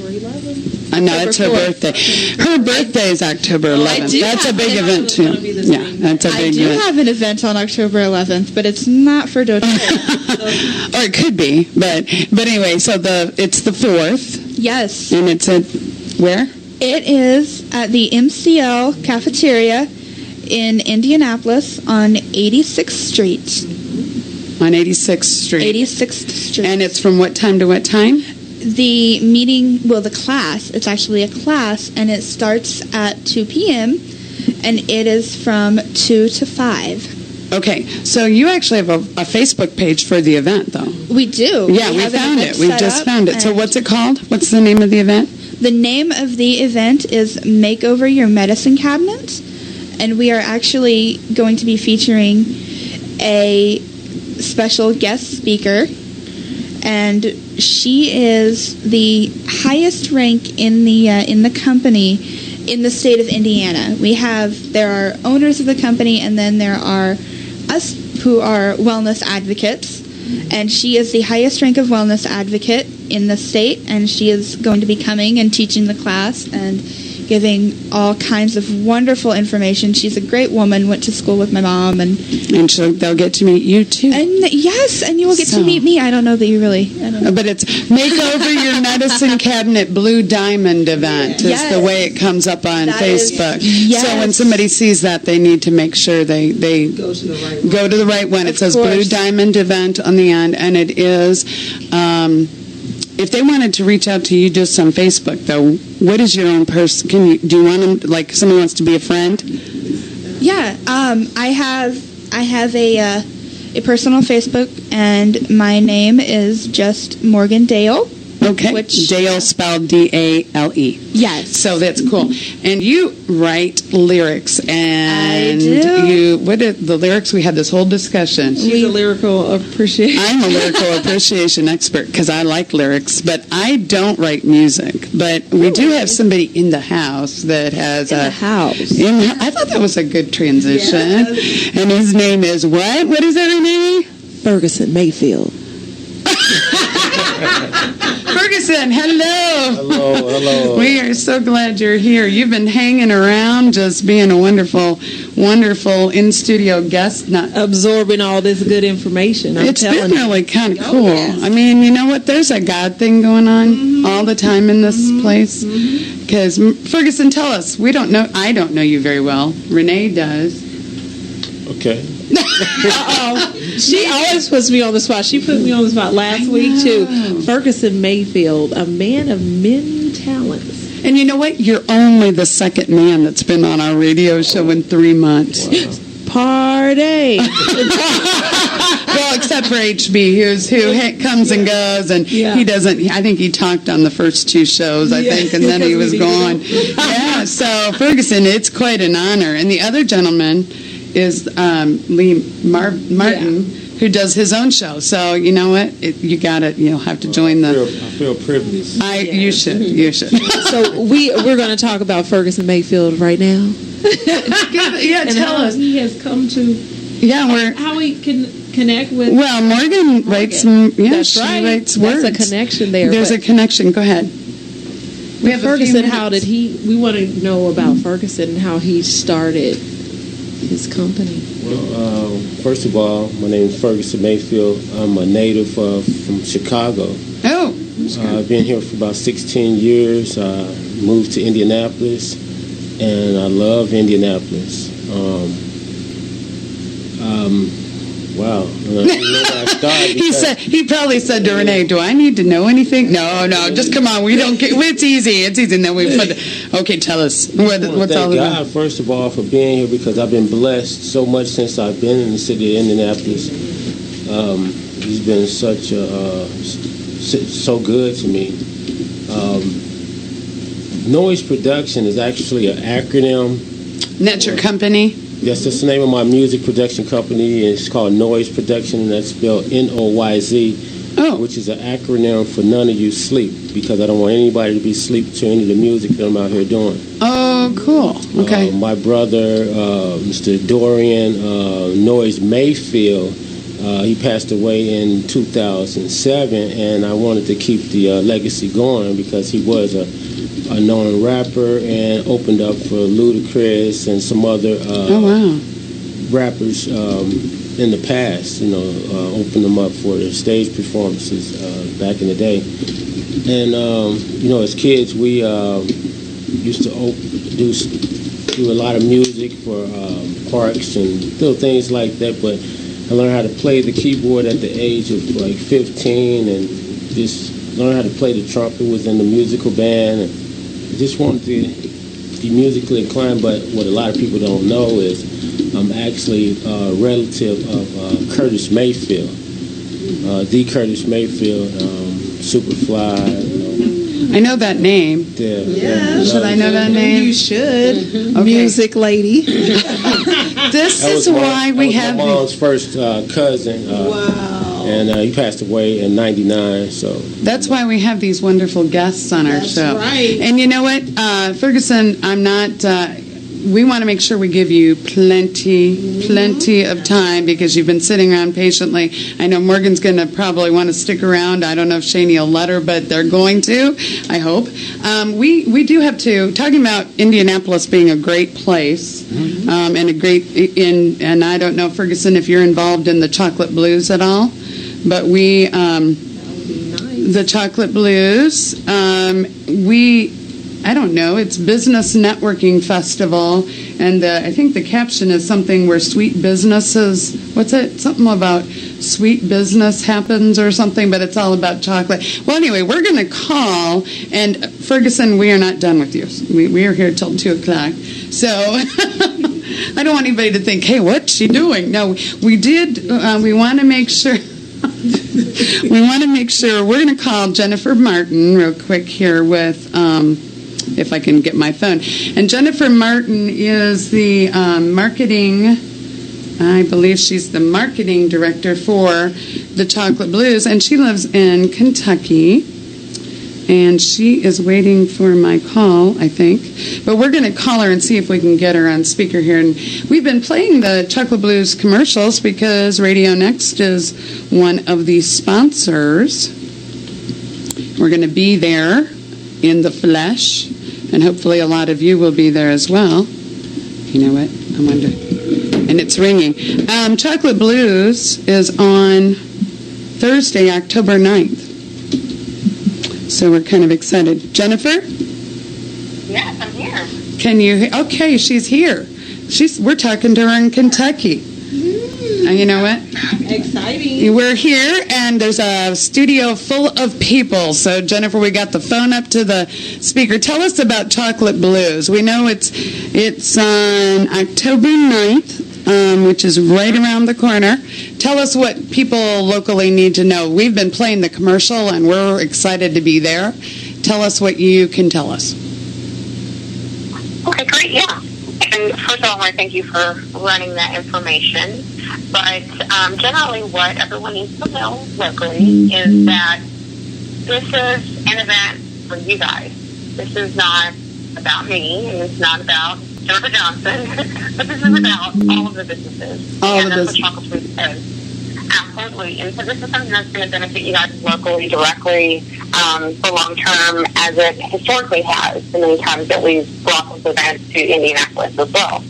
no, it's her 4th. birthday. Her birthday is October 11th. That's a big event too. Yeah, that's a big event. I do have an event on October 11th, but it's not for doTERRA. Or it could be, but anyway, so it's the 4th. Yes. And it's at where? It is at the MCL cafeteria in Indianapolis on 86th Street. On 86th Street. 86th Street. And it's from what time to what time? the meeting, well, the class, it's actually a class, and it starts at 2 p.m., and it is from 2 to 5. Okay, so you actually have a Facebook page for the event, though. We do. Yeah, we have an found event it. We set just up, found it. So and what's it called? What's the name of the event? The name of the event is Makeover Your Medicine Cabinet, and we are actually going to be featuring a special guest speaker, and she is the highest rank in the company in the state of Indiana. There are owners of the company, and then there are us who are wellness advocates, and she is the highest rank of wellness advocate in the state, and she is going to be coming and teaching the class and giving all kinds of wonderful information. She's a great woman, went to school with my mom, and they'll get to meet you, too. And yes, and you will get to meet me. I don't know that you really... I don't know. But it's Makeover Your Medicine Cabinet Blue Diamond event is the way it comes up on Facebook. So when somebody sees that, they need to make sure they go to the right one. It says Blue Diamond event on the end, and it is... if they wanted to reach out to you just on Facebook, though, what is your own person? Do you want them, like somebody wants to be a friend? Yeah, I have a personal Facebook, and my name is just Morgan Dale. Okay, Dale spelled D-A-L-E. Yes. So that's cool. And you write lyrics, and I do. What are the lyrics? We had this whole discussion. She's a lyrical appreciation. I'm a lyrical appreciation expert because I like lyrics, but I don't write music. But we do have somebody in the house that has the house. I thought that was a good transition. Yes. And his name is what? What is it, Renee? Ferguson Mayfield. Ferguson, hello. Hello. We are so glad you're here. You've been hanging around, just being a wonderful, wonderful in-studio guest. Not absorbing all this good information. It's been really kind of cool. Yes. I mean, you know what? There's a God thing going on all the time in this place. Because, Ferguson, tell us. We don't know. I don't know you very well. Renee does. Okay. Uh-oh. She always puts me on the spot. She put me on the spot last week, too. Ferguson Mayfield, a man of many talents. And you know what? You're only the second man that's been on our radio show in 3 months. Wow. Party. Well, except for HB, who comes and goes, and he doesn't. I think he talked on the first 2 shows, I think, and then he was gone. Yeah, so Ferguson, it's quite an honor. And the other gentleman is Lee Martin, who does his own show. So you know what? You'll have to join the. I feel privileged. You should. So we're going to talk about Ferguson Mayfield right now. Yeah, and tell us. He has come to. Yeah, how he can connect with. Well, Morgan writes. That's she right. writes words. That's a connection there. There's a connection. Go ahead. We have Ferguson. How did he? We want to know about Ferguson and how he started his company. Well, first of all, my name is Ferguson Mayfield. I'm a native from Chicago. Oh. I've been here for about 16 years. I moved to Indianapolis, and I love Indianapolis. Wow. He probably said to Renee, "Do I need to know anything?" No, just come on. We don't. It's easy. And then we put. Okay, tell us what's all about. God, first of all, for being here because I've been blessed so much since I've been in the city of Indianapolis. He's been so good to me. Noise Production is actually an acronym. And that's your company? Yes, that's the name of my music production company. It's called Noise Production, and that's spelled Noyz, which is an acronym for None of You Sleep, because I don't want anybody to be asleep to any of the music that I'm out here doing. Oh, cool. Okay. My brother, Mr. Dorian Noyz Mayfield, he passed away in 2007, and I wanted to keep the legacy going because he was a known rapper and opened up for Ludacris and some other rappers in the past, opened them up for their stage performances back in the day. And, as kids, we used to do a lot of music for parks and little things like that, but I learned how to play the keyboard at the age of like 15 and just learned how to play the trumpet, was in the musical band, and I just wanted to be musically inclined. But what a lot of people don't know is I'm actually a relative of Curtis Mayfield, the Curtis Mayfield, Superfly. I know that name. Yeah. Should I know that name? You should. Okay. Music lady. This is why we have my mom's first cousin. Wow. And he passed away in '99. So that's why we have these wonderful guests on our That's show. right. And you know what, Ferguson, I'm not. We want to make sure we give you plenty of time because you've been sitting around patiently. I know Morgan's going to probably want to stick around. I don't know if Shani will let her, but they're going to, I hope. We do have to, talking about Indianapolis being a great place and a great, and I don't know, Ferguson, if you're involved in the Chocolate Blues at all, but we, the Chocolate Blues, I don't know, it's Business Networking Festival, and I think the caption is something where sweet businesses, what's it, something about sweet business happens or something, but it's all about chocolate. Well, anyway, we're going to call, and Ferguson, we are not done with you. We are here till 2 o'clock, so I don't want anybody to think, hey, what's she doing? No, we did, we want to make sure... we want to make sure, we're going to call Jennifer Martin real quick here with... if I can get my phone. And Jennifer Martin is the marketing, I believe she's the marketing director for the Chocolate Blues, and she lives in Kentucky. And she is waiting for my call, I think. But we're going to call her and see if we can get her on speaker here. And we've been playing the Chocolate Blues commercials because Radio Next is one of the sponsors. We're going to be there in the flesh, and hopefully a lot of you will be there as well. You know what? I wonder. And it's ringing. Chocolate Blues is on Thursday, October 9th. So we're kind of excited. Jennifer? Yes, I'm here. Can you? Okay, she's here. We're talking to her in Kentucky. And you know what? Exciting. We're here, and there's a studio full of people. So, Jennifer, we got the phone up to the speaker. Tell us about Chocolate Blues. We know it's on October 9th, which is right around the corner. Tell us what people locally need to know. We've been playing the commercial, and we're excited to be there. Tell us what you can tell us. Okay, great, yeah. And first of all, I want to thank you for running that information. But generally what everyone needs to know locally is that this is an event for you guys. This is not about me, and it's not about Jennifer Johnson, but this is about all of the businesses. And that's what Chocolate Blues is. Absolutely. And so this is something that's going to benefit you guys locally, directly, for long term, as it historically has, the many times that we've brought this event to Indianapolis as well.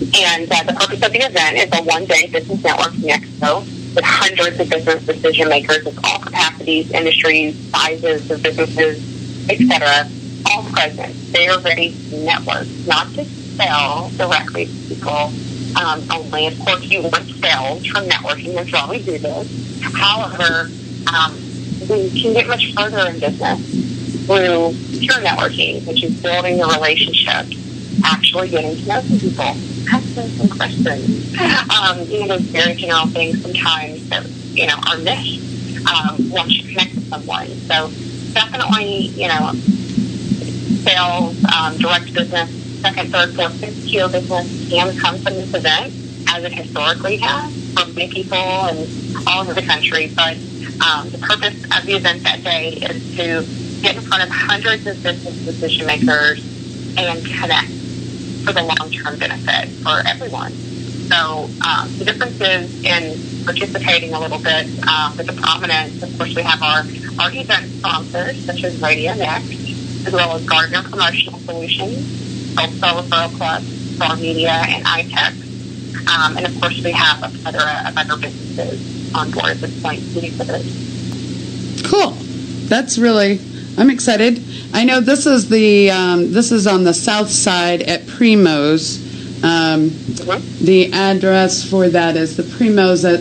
And the purpose of the event is a one-day business networking expo with hundreds of business decision makers of all capacities, industries, sizes of businesses, etc., all present. They are ready to network, not to sell directly to people only. Of course, you want sales from networking. That's why we do this. However, we can get much further in business through pure networking, which is building the relationship, actually getting to know some people, asking some questions. Those very general things sometimes that, are missed once you connect with someone. So definitely, sales, direct business, second, third, fourth, fifth tier business can come from this event, as it historically has, for many people and all over the country. But the purpose of the event that day is to get in front of hundreds of business decision makers and connect for the long-term benefit for everyone. So the difference is in participating a little bit with the prominence. Of course, we have our event sponsors, such as Radio Next, as well as Gardner Promotional Solutions, Wholesale Referral Plus, Star Media, and iTech. And of course, we have a plethora of other businesses on board at this point. Cool. That's really, I'm excited. I know this is this is on the south side at Primo's. The address for that is the Primo's at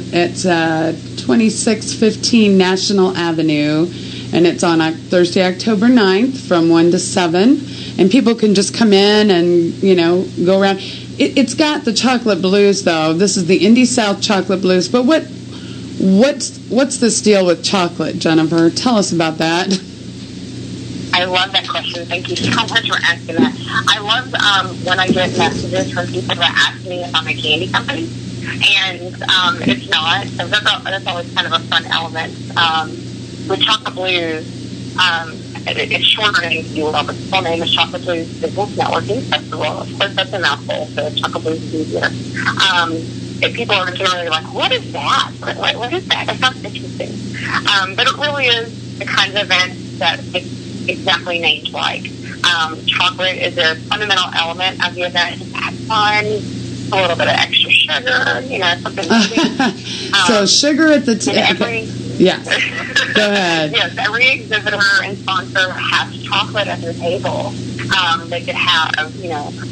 2615 National Avenue, and it's on Thursday, October 9th from 1 to 7. And people can just come in and, go around. It's got the chocolate blues, though. This is the Indy South chocolate blues. But what's this deal with chocolate, Jennifer? Tell us about that. I love that question. Thank you so much for asking that. I love when I get messages from people that ask me if I'm a candy company, and it's not. So that's always kind of a fun element. With Chocolate Blues, it's shorter than you will, but the full name is Chocolate Blues Business Networking Festival. Of course, that's a mouthful, so Chocolate Blues is easier. If people are generally like, what is that? What is that? That sounds interesting. But it really is the kind of event that it's exactly named like. Chocolate is a fundamental element of the event. It's had fun, a little bit of extra sugar, something sweet. So sugar at the Yes. Go ahead. Yes, every exhibitor and sponsor has chocolate at their table. They could have,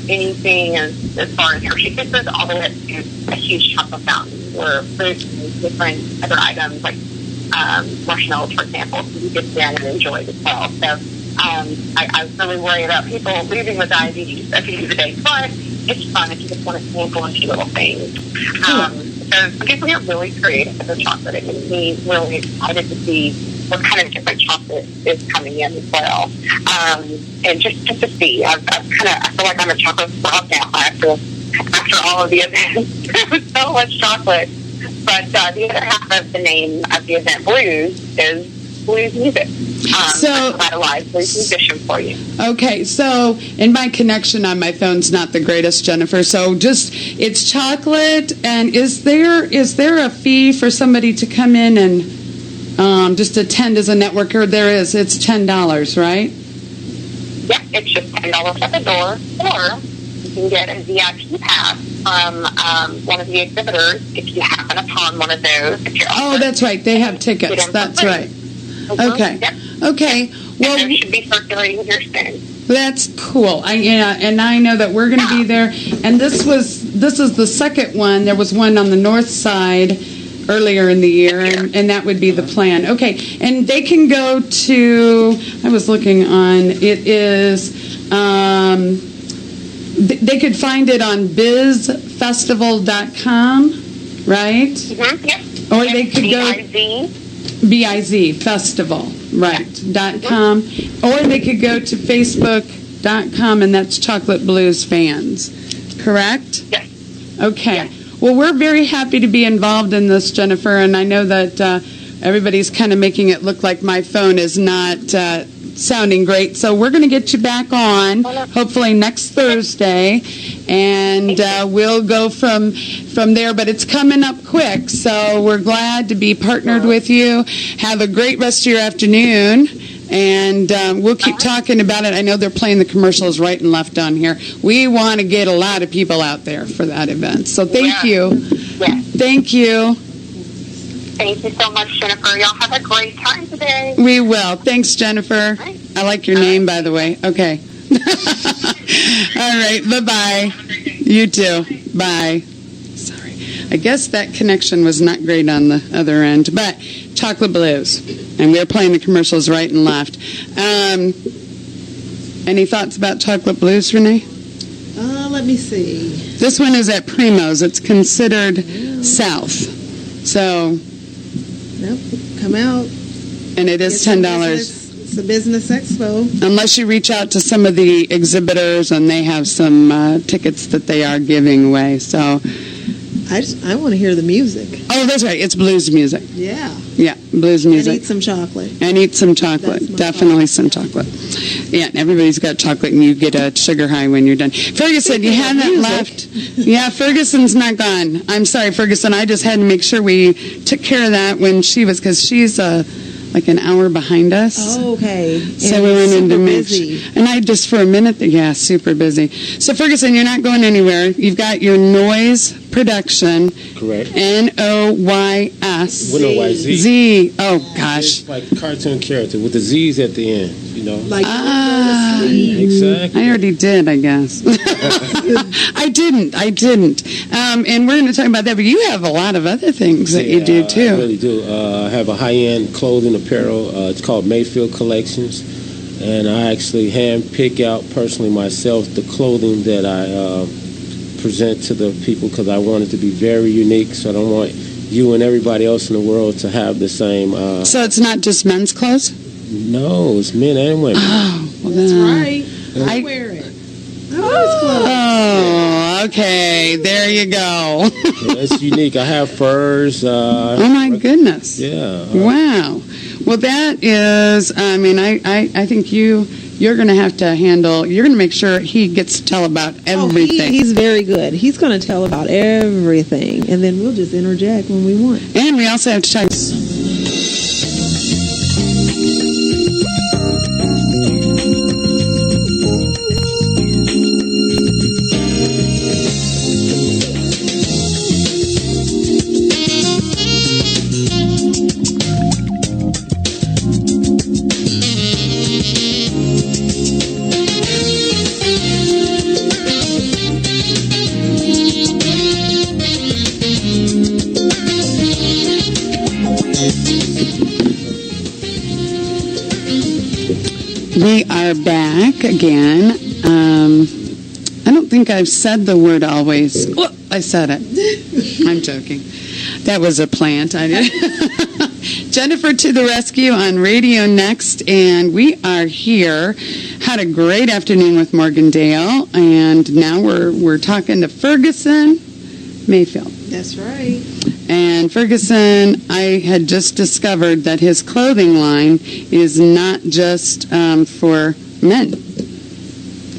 anything as far as Hershey Kisses all the way up to a huge chocolate fountain or fruits and different other items like marshmallows, for example, so you get down and enjoy it as well. So I really worry about people leaving with diabetes at the end of the day, but it's fun if you just want to sample a few little things. So people get really creative with their chocolate. It makes me really excited to see what kind of different chocolate is coming in as well. And just to see, I feel like I'm a chocolate snob now after all of the events. There's so much chocolate. But the other half of the name of the event, Blues, is blues music. So revitalized blues musician for you. Okay, so in my connection on my phone's not the greatest, Jennifer. So it's chocolate, and is there a fee for somebody to come in and just attend as a networker? There is. It's $10, right? Yeah, it's just $10 at the door, or you can get a VIP pass from one of the exhibitors if you happen upon one of those. That's right. They have tickets. That's right. Okay. Yep. Okay. Well, and those should be circulating here soon. That's cool. And I know that we're going to be there. And this is the second one. There was one on the north side earlier in the year, and that would be the plan. Okay. And they can go to. I was looking on. It is. They could find it on bizfestival.com, right? Mm-hmm. Yep. Or they could go. BIZ Festival, right, .com. Or they could go to Facebook.com, and that's Chocolate Blues Fans, correct? Yes. Okay. Yes. Well, we're very happy to be involved in this, Jennifer, and I know that everybody's kind of making it look like my phone is not sounding great. So we're going to get you back on, hopefully next Thursday, and we'll go from there. But it's coming up quick, so we're glad to be partnered with you. Have a great rest of your afternoon, and we'll keep talking about it. I know they're playing the commercials right and left on here. We want to get a lot of people out there for that event. So thank you. Yes. Thank you. Thank you so much, Jennifer. Y'all have a great time today. We will. Thanks, Jennifer. Right. I like your name, by the way. Okay. All right. Bye-bye. You too. Bye. Sorry. I guess that connection was not great on the other end, but Chocolate Blues. And we're playing the commercials right and left. Any thoughts about Chocolate Blues, Renee? Let me see. This one is at Primo's. It's considered south. So... Nope. Come out. And it is $10. It's a business expo. Unless you reach out to some of the exhibitors, and they have some tickets that they are giving away. So, I want to hear the music. Oh, that's right. It's blues music. Yeah. Yeah, blues music. And eat some chocolate. And eat some chocolate. Definitely some chocolate. Yeah, and everybody's got chocolate, and you get a sugar high when you're done. Ferguson, you haven't left. Yeah, Ferguson's not gone. I'm sorry, Ferguson. I just had to make sure we took care of that when she was, because she's like an hour behind us. Oh, okay. So we went into busy. And I just for a minute, super busy. So Ferguson, you're not going anywhere. You've got your noise production. Correct. NOYS. N-O-Y-Z. Z. Oh gosh. It's like cartoon character with the Z's at the end. Like Exactly. I already did, I guess. I didn't. And we're going to talk about that, but you have a lot of other things that you do, too. I really do. I have a high-end clothing apparel. It's called Mayfield Collections. And I actually hand-pick out, personally myself, the clothing that I present to the people because I want it to be very unique. So I don't want you and everybody else in the world to have the same. So it's not just men's clothes? No, it's men and women. Oh, well, That's then- right. I wear it. Oh, okay. There you go. It's unique. I have furs. Oh, my goodness. Yeah. Wow. Well, that is, I mean, I think you're going to have to handle, you're going to make sure he gets to tell about everything. He's very good. He's going to tell about everything, and then we'll just interject when we want. And we also have to talk. We are back again. I don't think I've said the word always. Oh, I said it. I'm joking. That was a plant. I did. Jennifer to the rescue on Radio Next, and we are here. Had a great afternoon with Morgandale, and now we're talking to Ferguson Mayfield. That's right. And Ferguson, I had just discovered that his clothing line is not just for men.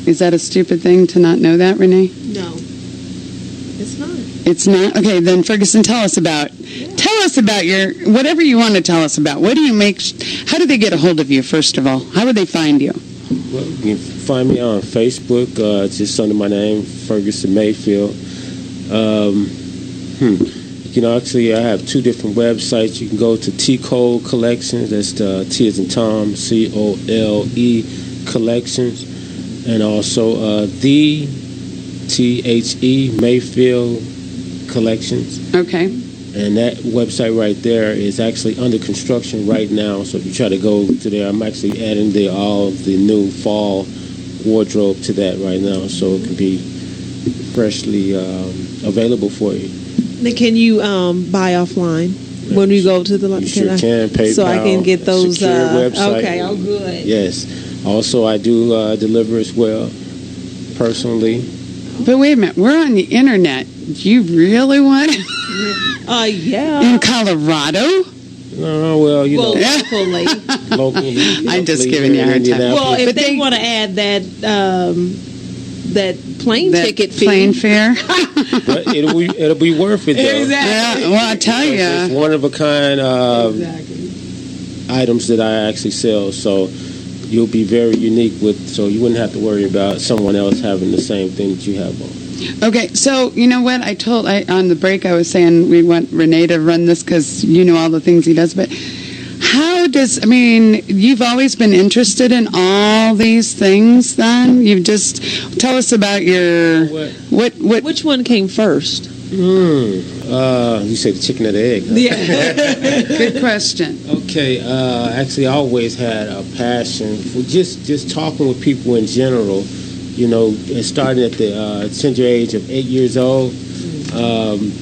Is that a stupid thing to not know that, Renee? No, it's not. It's not? Okay, then Ferguson, tell us about your, whatever you want to tell us about. What do you make, how do they get a hold of you, first of all? How would they find you? Well, you can find me on Facebook, just under my name, Ferguson Mayfield. You know, actually, I have two different websites. You can go to T Cole Collections. That's T as in Tom, COLE Collections, and also the THE Mayfield Collections. Okay. And that website right there is actually under construction right now. So if you try to go to there, I'm actually adding all the new fall wardrobe to that right now, so it can be freshly available for you. Can you buy offline when we go to the? You sure can. PayPal, so I can get those. Secure website. Okay. Oh, good. Yes. Also, I do deliver as well, personally. But wait a minute, we're on the internet. Do you really want it? Yeah. In Colorado? No, well, you know. Locally. I'm just giving you a hard time. Well, if But they want to add that plane ticket fee. Plane fare? But it'll be worth it, though. Exactly. Yeah, well, I tell you. It's one of a kind items that I actually sell, so you'll be very unique so you wouldn't have to worry about someone else having the same thing that you have on. Okay, so you know what? On the break I was saying we want Renee to run this because you know all the things he does, but you've always been interested in all these things then? Tell us about your, what? Which one came first? You say the chicken or the egg, huh? Yeah. Good question. Okay, actually I always had a passion for just talking with people in general. You know, starting at the tender age of 8 years old,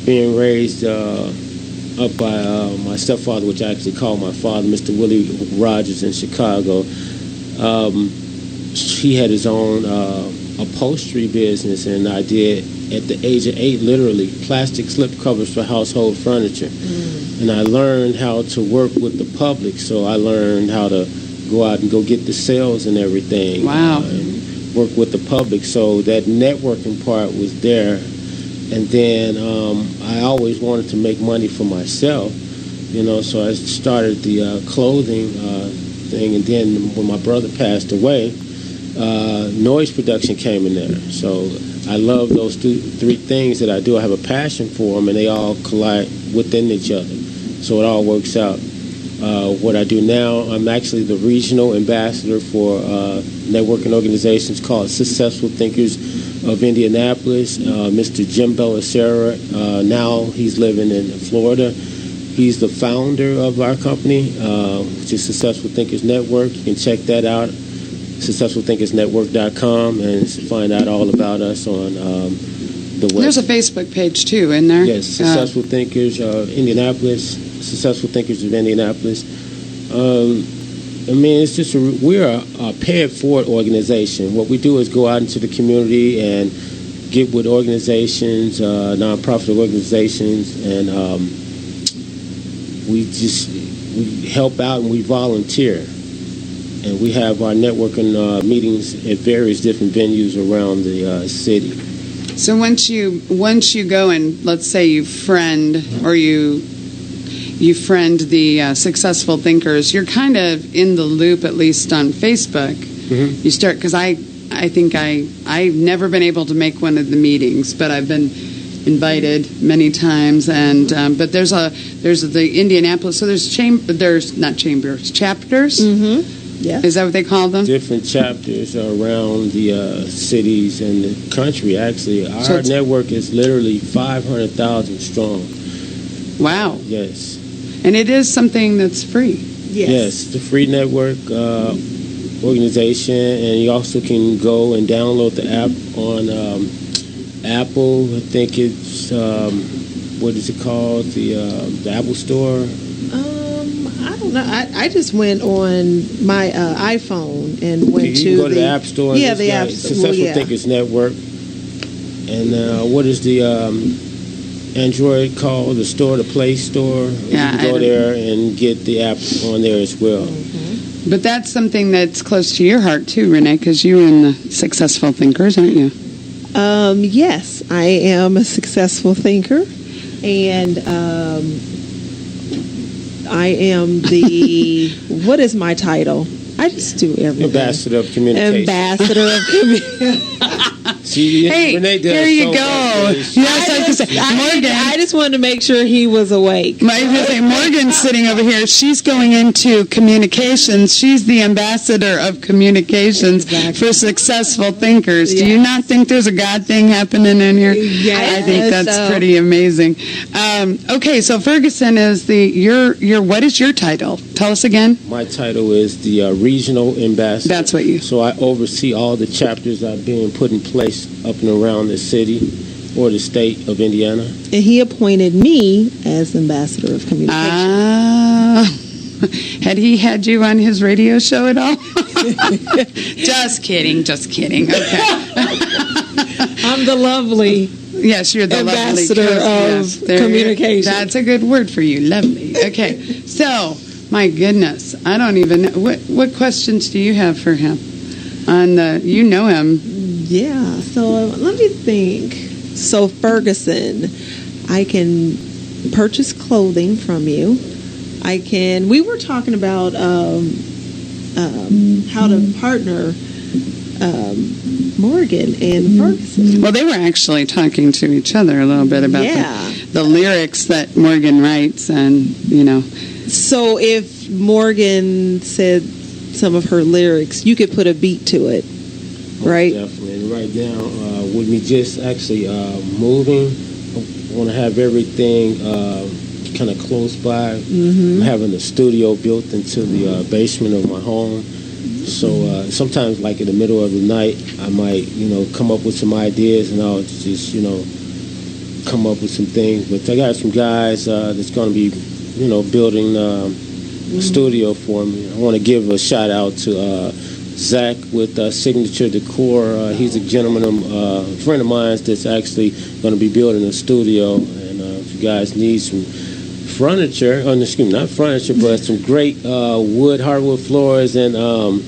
being raised up by my stepfather, which I actually call my father, Mr. Willie Rogers in Chicago. He had his own upholstery business, and I did, at the age of 8, literally, plastic slip covers for household furniture. And I learned how to work with the public, so I learned how to go out and go get the sales and everything. Wow. And work with the public, so that networking part was there. And then I always wanted to make money for myself, you know, so I started the clothing thing. And then when my brother passed away, noise production came in there. So I love those three things that I do. I have a passion for them, and they all collide within each other. So it all works out. What I do now, I'm actually the regional ambassador for networking organizations called Successful Thinkers of Indianapolis. Mr. Jim Bellicera, now he's living in Florida. He's the founder of our company, which is Successful Thinkers Network. You can check that out, successfulthinkersnetwork.com, and find out all about us on the web. There's a Facebook page, too, in there. Yes, Successful Thinkers Indianapolis, Successful Thinkers of Indianapolis. I mean, it's just we're a pay-it-forward organization. What we do is go out into the community and get with organizations, nonprofit organizations, and we help out and we volunteer. And we have our networking meetings at various different venues around the city. So once you go and, let's say, you friend the successful thinkers, you're kind of in the loop, at least on Facebook. Mm-hmm. You start, because I think I've never been able to make one of the meetings, but I've been invited many times. And but there's the Indianapolis. So there's chapters. Mm-hmm. Yeah. Is that what they call them? Different chapters around the cities and the country. Actually, our network is literally 500,000 strong. Wow. Yes. And it is something that's free. Yes, the free network organization, and you also can go and download the app on Apple. I think it's what is it called? The Apple Store. I don't know. I just went on my iPhone and went you can go to the App Store. Yeah, the App Store. Successful Thinkers Network. And what is the Android called? The store, the Play Store. Yeah, you can go there and get the app on there as well. Mm-hmm. But that's something that's close to your heart too, Renee, because you're in the Successful Thinkers, aren't you? Yes, I am a successful thinker, and I am the what is my title? I just do everything. Ambassador of Communication. Ambassador of Communication. Hey, Renee does here you so go. much. Yes, I was going to say, Morgan. I just wanted to make sure he was awake. I was going to say, Morgan's sitting over here. She's going into communications. She's the ambassador of communications for successful thinkers. Yes. Do you not think there's a God thing happening in here? Yes. I think that's pretty amazing. Okay, so Ferguson is your what is your title? Tell us again. My title is the regional ambassador. That's what you. So I oversee all the chapters that are being put in place up and around the city or the state of Indiana. And he appointed me as ambassador of communication. Had he had you on his radio show at all? Just kidding. Okay. I'm the lovely. Yes, you're the ambassador lovely of communication. That's a good word for you. Lovely. Okay. So, my goodness, I don't even know. What questions do you have for him? You know him. Yeah, so let me think. So, Ferguson, I can purchase clothing from you. We were talking about how to partner Morgan and Ferguson. Well, they were actually talking to each other a little bit about the lyrics that Morgan writes, and, So if Morgan said some of her lyrics, you could put a beat to it, right? Definitely. And right now, with me just actually moving, I want to have everything kind of close by. Mm-hmm. I'm having a studio built into the basement of my home. So sometimes, like in the middle of the night, I might, come up with some ideas, and I'll just, come up with some things. But I got some guys that's going to be, building a studio for me. I want to give a shout out to Zach with Signature Decor. He's a gentleman, a friend of mine that's actually going to be building a studio. And if you guys need some furniture, not furniture, but some great wood, hardwood floors and oh,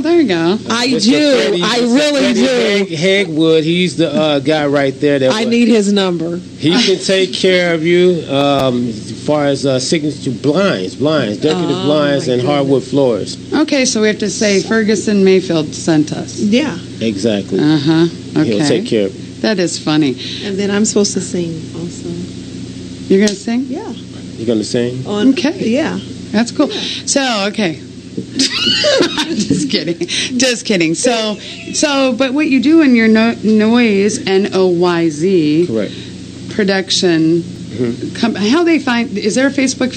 there you go. I really do. Hagwood, he's the guy right there. I need his number. He can take care of you as far as signature blinds, decorative blinds, and hardwood floors. Okay, so we have to say Ferguson Mayfield sent us. Yeah. Exactly. Okay. He'll take care of you. That is funny. And then I'm supposed to sing also. You're going to sing? Yeah. You going to sing? Okay. Yeah. That's cool. So, okay. Just kidding. So, but what you do in your Noise, Noyz, Correct. production, how they find, is there a Facebook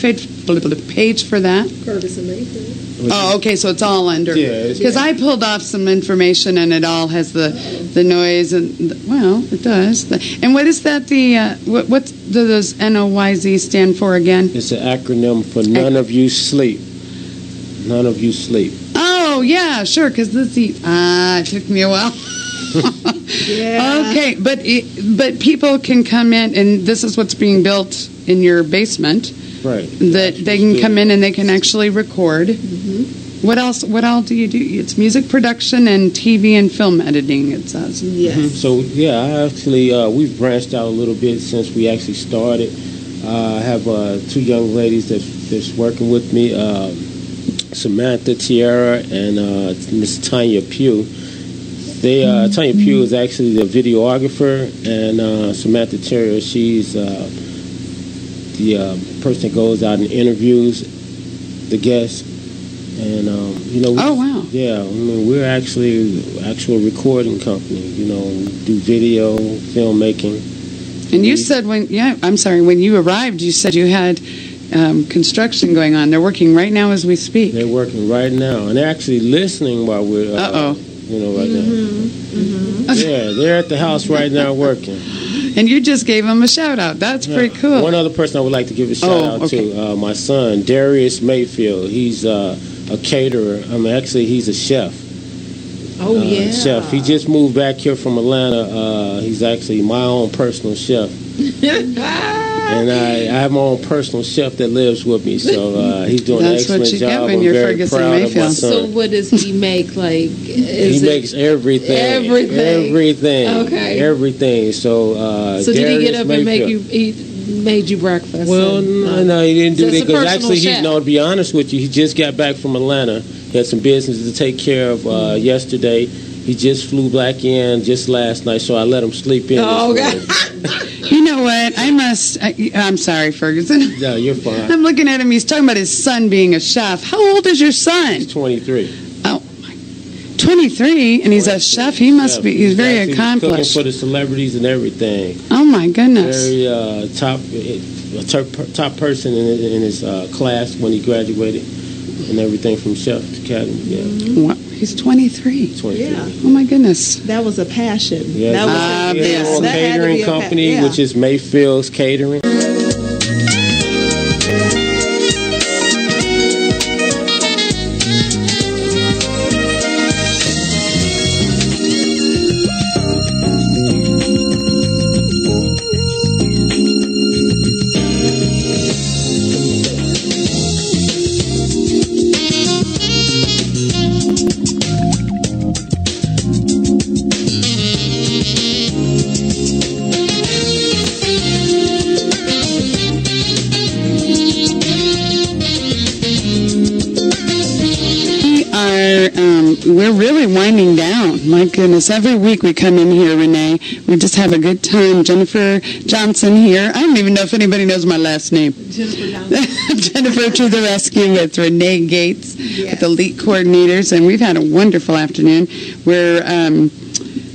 page for that? Ferguson Mayfield. Oh, okay, so it's all under. Yeah. Because I pulled off some information and it all has the noise and, well, it does. And what is that, what does NOYZ stand for again? It's an acronym for None of You Sleep. None of You Sleep. Oh, yeah, sure, because it took me a while. Yeah. Okay, but people can come in, and this is what's being built in your basement. Right. That they can come in and they can actually record. What else? What all do you do? It's music production and TV and film editing. It says. Yes. So yeah, I actually we've branched out a little bit since we actually started. I have 2 young ladies that's working with me, Samantha Tierra and Miss Tanya Pugh. Tanya Pugh is actually the videographer, and Samantha Tierra, she's the person that goes out and interviews the guests. And oh wow! Yeah, I mean, we're actually actual recording company. We do video, filmmaking. And you said when you arrived, you said you had construction going on. They're working right now as we speak. They're working right now, and they're actually listening while we're right now. Yeah, they're at the house right now working. And you just gave them a shout out. That's pretty cool. One other person I would like to give a shout out to, my son, Darius Mayfield. He's a caterer. Actually, he's a chef. Oh, yeah. Chef. He just moved back here from Atlanta. He's actually my own personal chef. And I have my own personal chef that lives with me, so he's doing an excellent job. That's what you get when you're Ferguson Mayfield. So what does he make? Like, he makes everything. Okay. Everything. So did he get up and made you breakfast? Well, no, he didn't do that because actually, to be honest with you, he just got back from Atlanta. He had some business to take care of yesterday. He just flew back in just last night, so I let him sleep in. Oh, okay. You know what? I'm sorry, Ferguson. No, you're fine. I'm looking at him. He's talking about his son being a chef. How old is your son? He's 23. Oh, 23, and he's a chef. He must be. He's very accomplished. Cooking for the celebrities and everything. Oh my goodness. Very top person in his class when he graduated, and everything from chef to captain. Yeah. Wow. He's 23. 23. Yeah. Oh my goodness. That was a passion. Yeah. That was a catering company, which is Mayfield's Catering. We're really winding down. My goodness. Every week we come in here, Renee. We just have a good time. Jennifer Johnson here. I don't even know if anybody knows my last name. Jennifer Johnson. Jennifer to the rescue with Renee Gates, with the elite coordinators. And we've had a wonderful afternoon. We're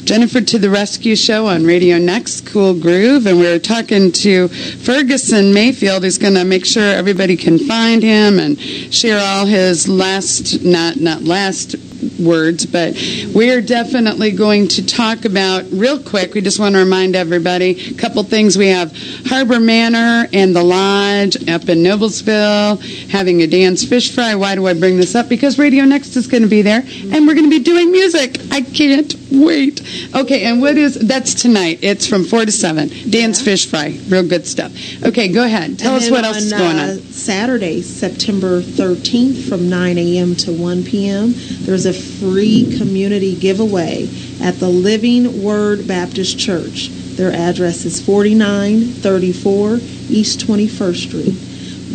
Jennifer to the Rescue show on Radio Next, Cool Groove. And we're talking to Ferguson Mayfield, who's going to make sure everybody can find him and share all his not last words, but we're definitely going to talk about, real quick, we just want to remind everybody, a couple things. We have Harbor Manor and the Lodge up in Noblesville having a dance fish fry. Why do I bring this up? Because Radio Next is going to be there, and we're going to be doing music. I can't wait. Okay, and that's tonight. It's from 4 to 7. Dance fish fry. Real good stuff. Okay, go ahead. Tell us what else is going on. Saturday, September 13th from 9 a.m. to 1 p.m., there's a free community giveaway at the Living Word Baptist Church. Their address is 4934 East 21st Street.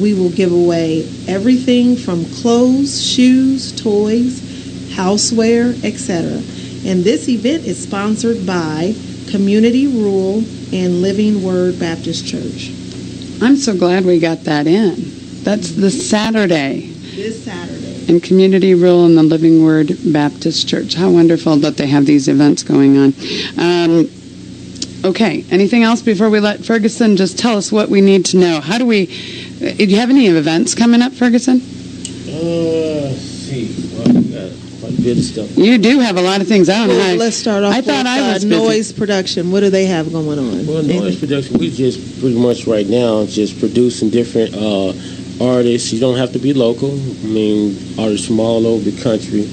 We will give away everything from clothes, shoes, toys, houseware, etc. And this event is sponsored by Community Rule and Living Word Baptist Church. I'm so glad we got that in. That's this Saturday. This Saturday. In Community Rule in the Living Word Baptist Church. How wonderful that they have these events going on. Okay, anything else before we let Ferguson just tell us what we need to know? Do you have any events coming up, Ferguson? Let's see. Well, we got quite a bit of stuff. You do have a lot of things. I don't know. Let's start off with noise production. What do they have going on? Well, noise production, we just pretty much right now just producing different artists. You don't have to be local. I mean, artists from all over the country.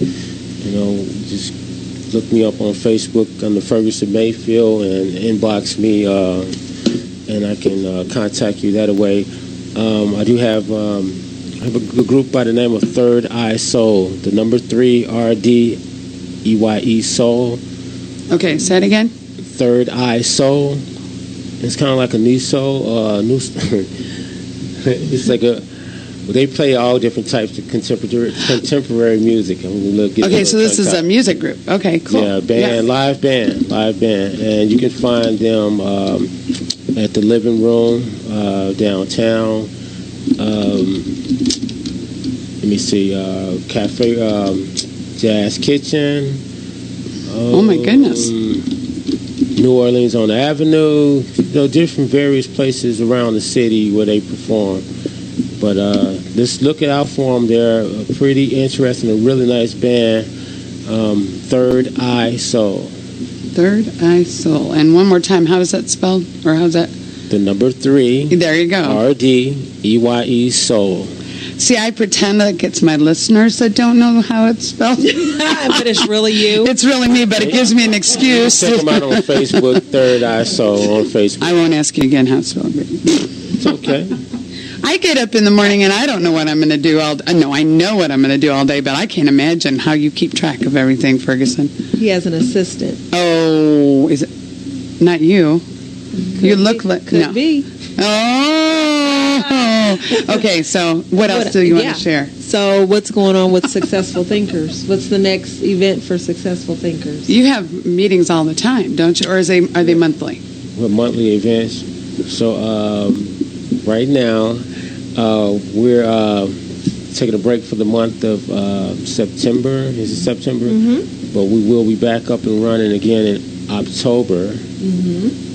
Just look me up on Facebook under Ferguson Mayfield and inbox me, and I can contact you that way. I do have a group by the name of Third Eye Soul. The number 3 RDEYE Soul. Okay, say it again. Third Eye Soul. It's kind of like a new soul. It's like they play all different types of contemporary music. Okay, so this is a music group. Okay, cool. Yeah, live band, and you can find them at the Living Room downtown. Let me see, Cafe Jazz Kitchen. Oh my goodness. New Orleans on the Avenue. Different various places around the city where they perform. But just look out for them. They're a pretty interesting, a really nice band. Third Eye Soul. Third Eye Soul. And one more time, how is that spelled? Or how's that? The number 3. There you go. RDEYE Soul. See, I pretend like it's my listeners that don't know how it's spelled. But it's really you. It's really me, but it gives me an excuse. Check them out on Facebook, Third Eye Soul on Facebook. I won't ask you again how it's spelled. It's okay. I get up in the morning and I don't know what I'm going to do all day. No, I know what I'm going to do all day, but I can't imagine how you keep track of everything, Ferguson. He has an assistant. Oh, is it not you? You look like could be. Oh, okay. So, what else do you want to share? So, what's going on with Successful Thinkers? What's the next event for Successful Thinkers? You have meetings all the time, don't you? Or are they monthly? We're monthly events. So, right now, we're taking a break for the month of September. Is it September? Mm-hmm. But we will be back up and running again in October. Mm-hmm.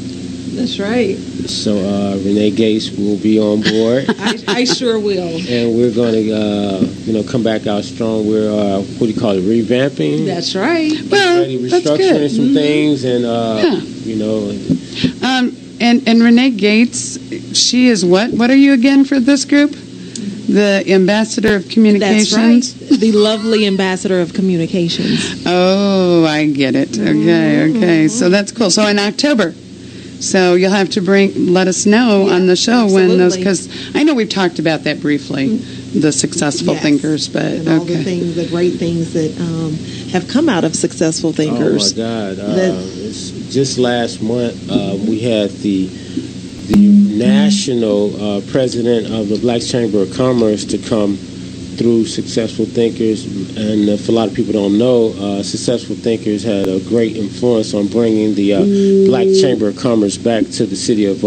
That's right. So Renee Gates will be on board. I sure will. And we're going to, come back out strong. We're what do you call it? Revamping. That's right. Well, restructuring some things, and And Renee Gates, she is what? What are you again for this group? The ambassador of communications. That's right. The lovely ambassador of communications. Oh, I get it. Okay. So that's cool. So in October. So you'll have to let us know on the show when those, because I know we've talked about that briefly, the Successful Thinkers, but and all the great things that have come out of Successful Thinkers. Oh my God! Just last month we had the national president of the Black Chamber of Commerce to come through Successful Thinkers, and if a lot of people don't know, Successful Thinkers had a great influence on bringing the Black Chamber of Commerce back to the city of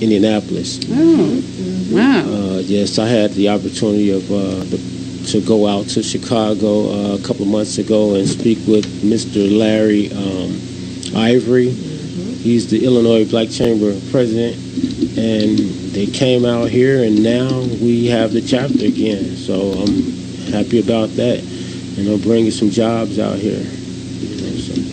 Indianapolis. Oh, wow. Yes, I had the opportunity to go out to Chicago a couple of months ago and speak with Mr. Larry Ivory. He's the Illinois Black Chamber president, and they came out here, and now we have the chapter again. So I'm happy about that, and I'm bringing some jobs out here.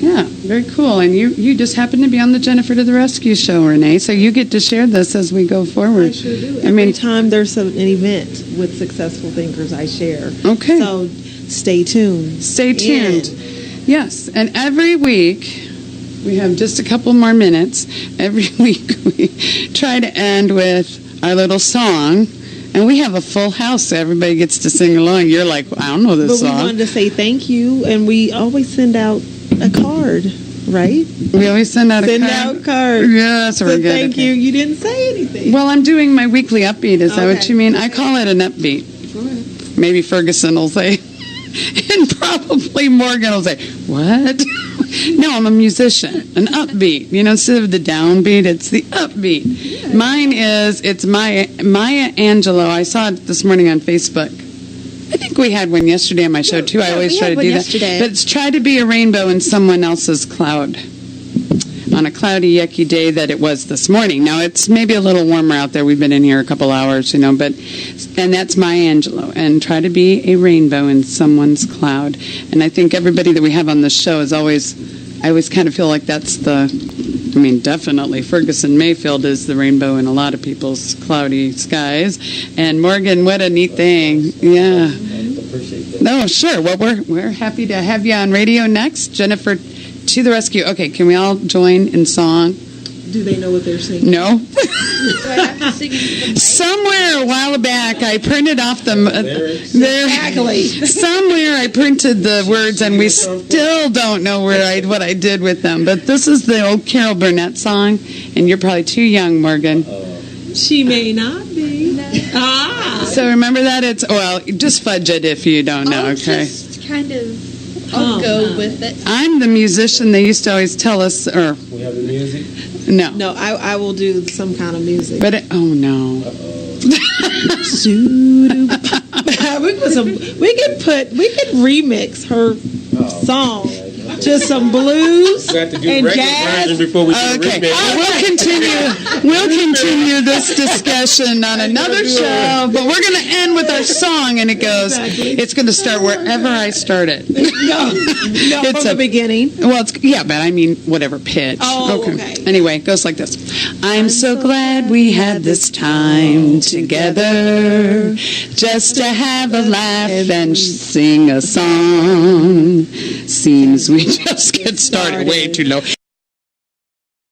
Yeah, very cool. And you just happen to be on the Jennifer to the Rescue show, Renee, so you get to share this as we go forward. I sure do. Every time there's an event with Successful Thinkers, I share. Okay. So stay tuned. Stay tuned. Yes, and every week... We have just a couple more minutes. Every week we try to end with our little song, and we have a full house, so everybody gets to sing along. You're like, I don't know this song. But we wanted to say thank you, and we always send out a card, right? We always send out a card. Send out cards. Yes, we're good. Thank you. You didn't say anything. Well, I'm doing my weekly upbeat. Is that what you mean? I call it an upbeat. Go ahead. Maybe Ferguson will say, and probably Morgan will say, what? No, I'm a musician. An upbeat. Instead of the downbeat, it's the upbeat. Mine is, it's Maya Angelou. I saw it this morning on Facebook. I think we had one yesterday on my show, too. I always try to do that. Yesterday. But it's try to be a rainbow in someone else's cloud. On a cloudy, yucky day that it was this morning. Now, it's maybe a little warmer out there. We've been in here a couple hours, and that's Maya Angelou. And try to be a rainbow in someone's cloud. And I think everybody that we have on this show is I always kind of feel like that's definitely Ferguson Mayfield is the rainbow in a lot of people's cloudy skies. And Morgan, what a neat thing. Yeah. No, sure. Well, we're happy to have you on radio next. Jennifer, to the rescue. Okay, can we all join in song? Do they know what they're singing? No. Somewhere a while back, I printed off them. Exactly. Somewhere I printed the words, and we still don't know what I did with them. But this is the old Carol Burnett song, and you're probably too young, Morgan. She may not be. No. So remember that? Just fudge it if you don't know, okay? Just kind of... I'll go with it. I'm the musician they used to always tell us, We have the music? No. No, I will do some kind of music. But oh no. we could remix her song. Just some blues and jazz. Before we Okay, we'll continue this discussion on another show, but we're going to end with our song, and it goes, it's going to start wherever I started. No, It's from the beginning. Well, but I mean, whatever pitch. Oh, okay. Anyway, it goes like this. I'm so glad we had this time together, just to have a laugh and sing a song. Seems we just get started way too low.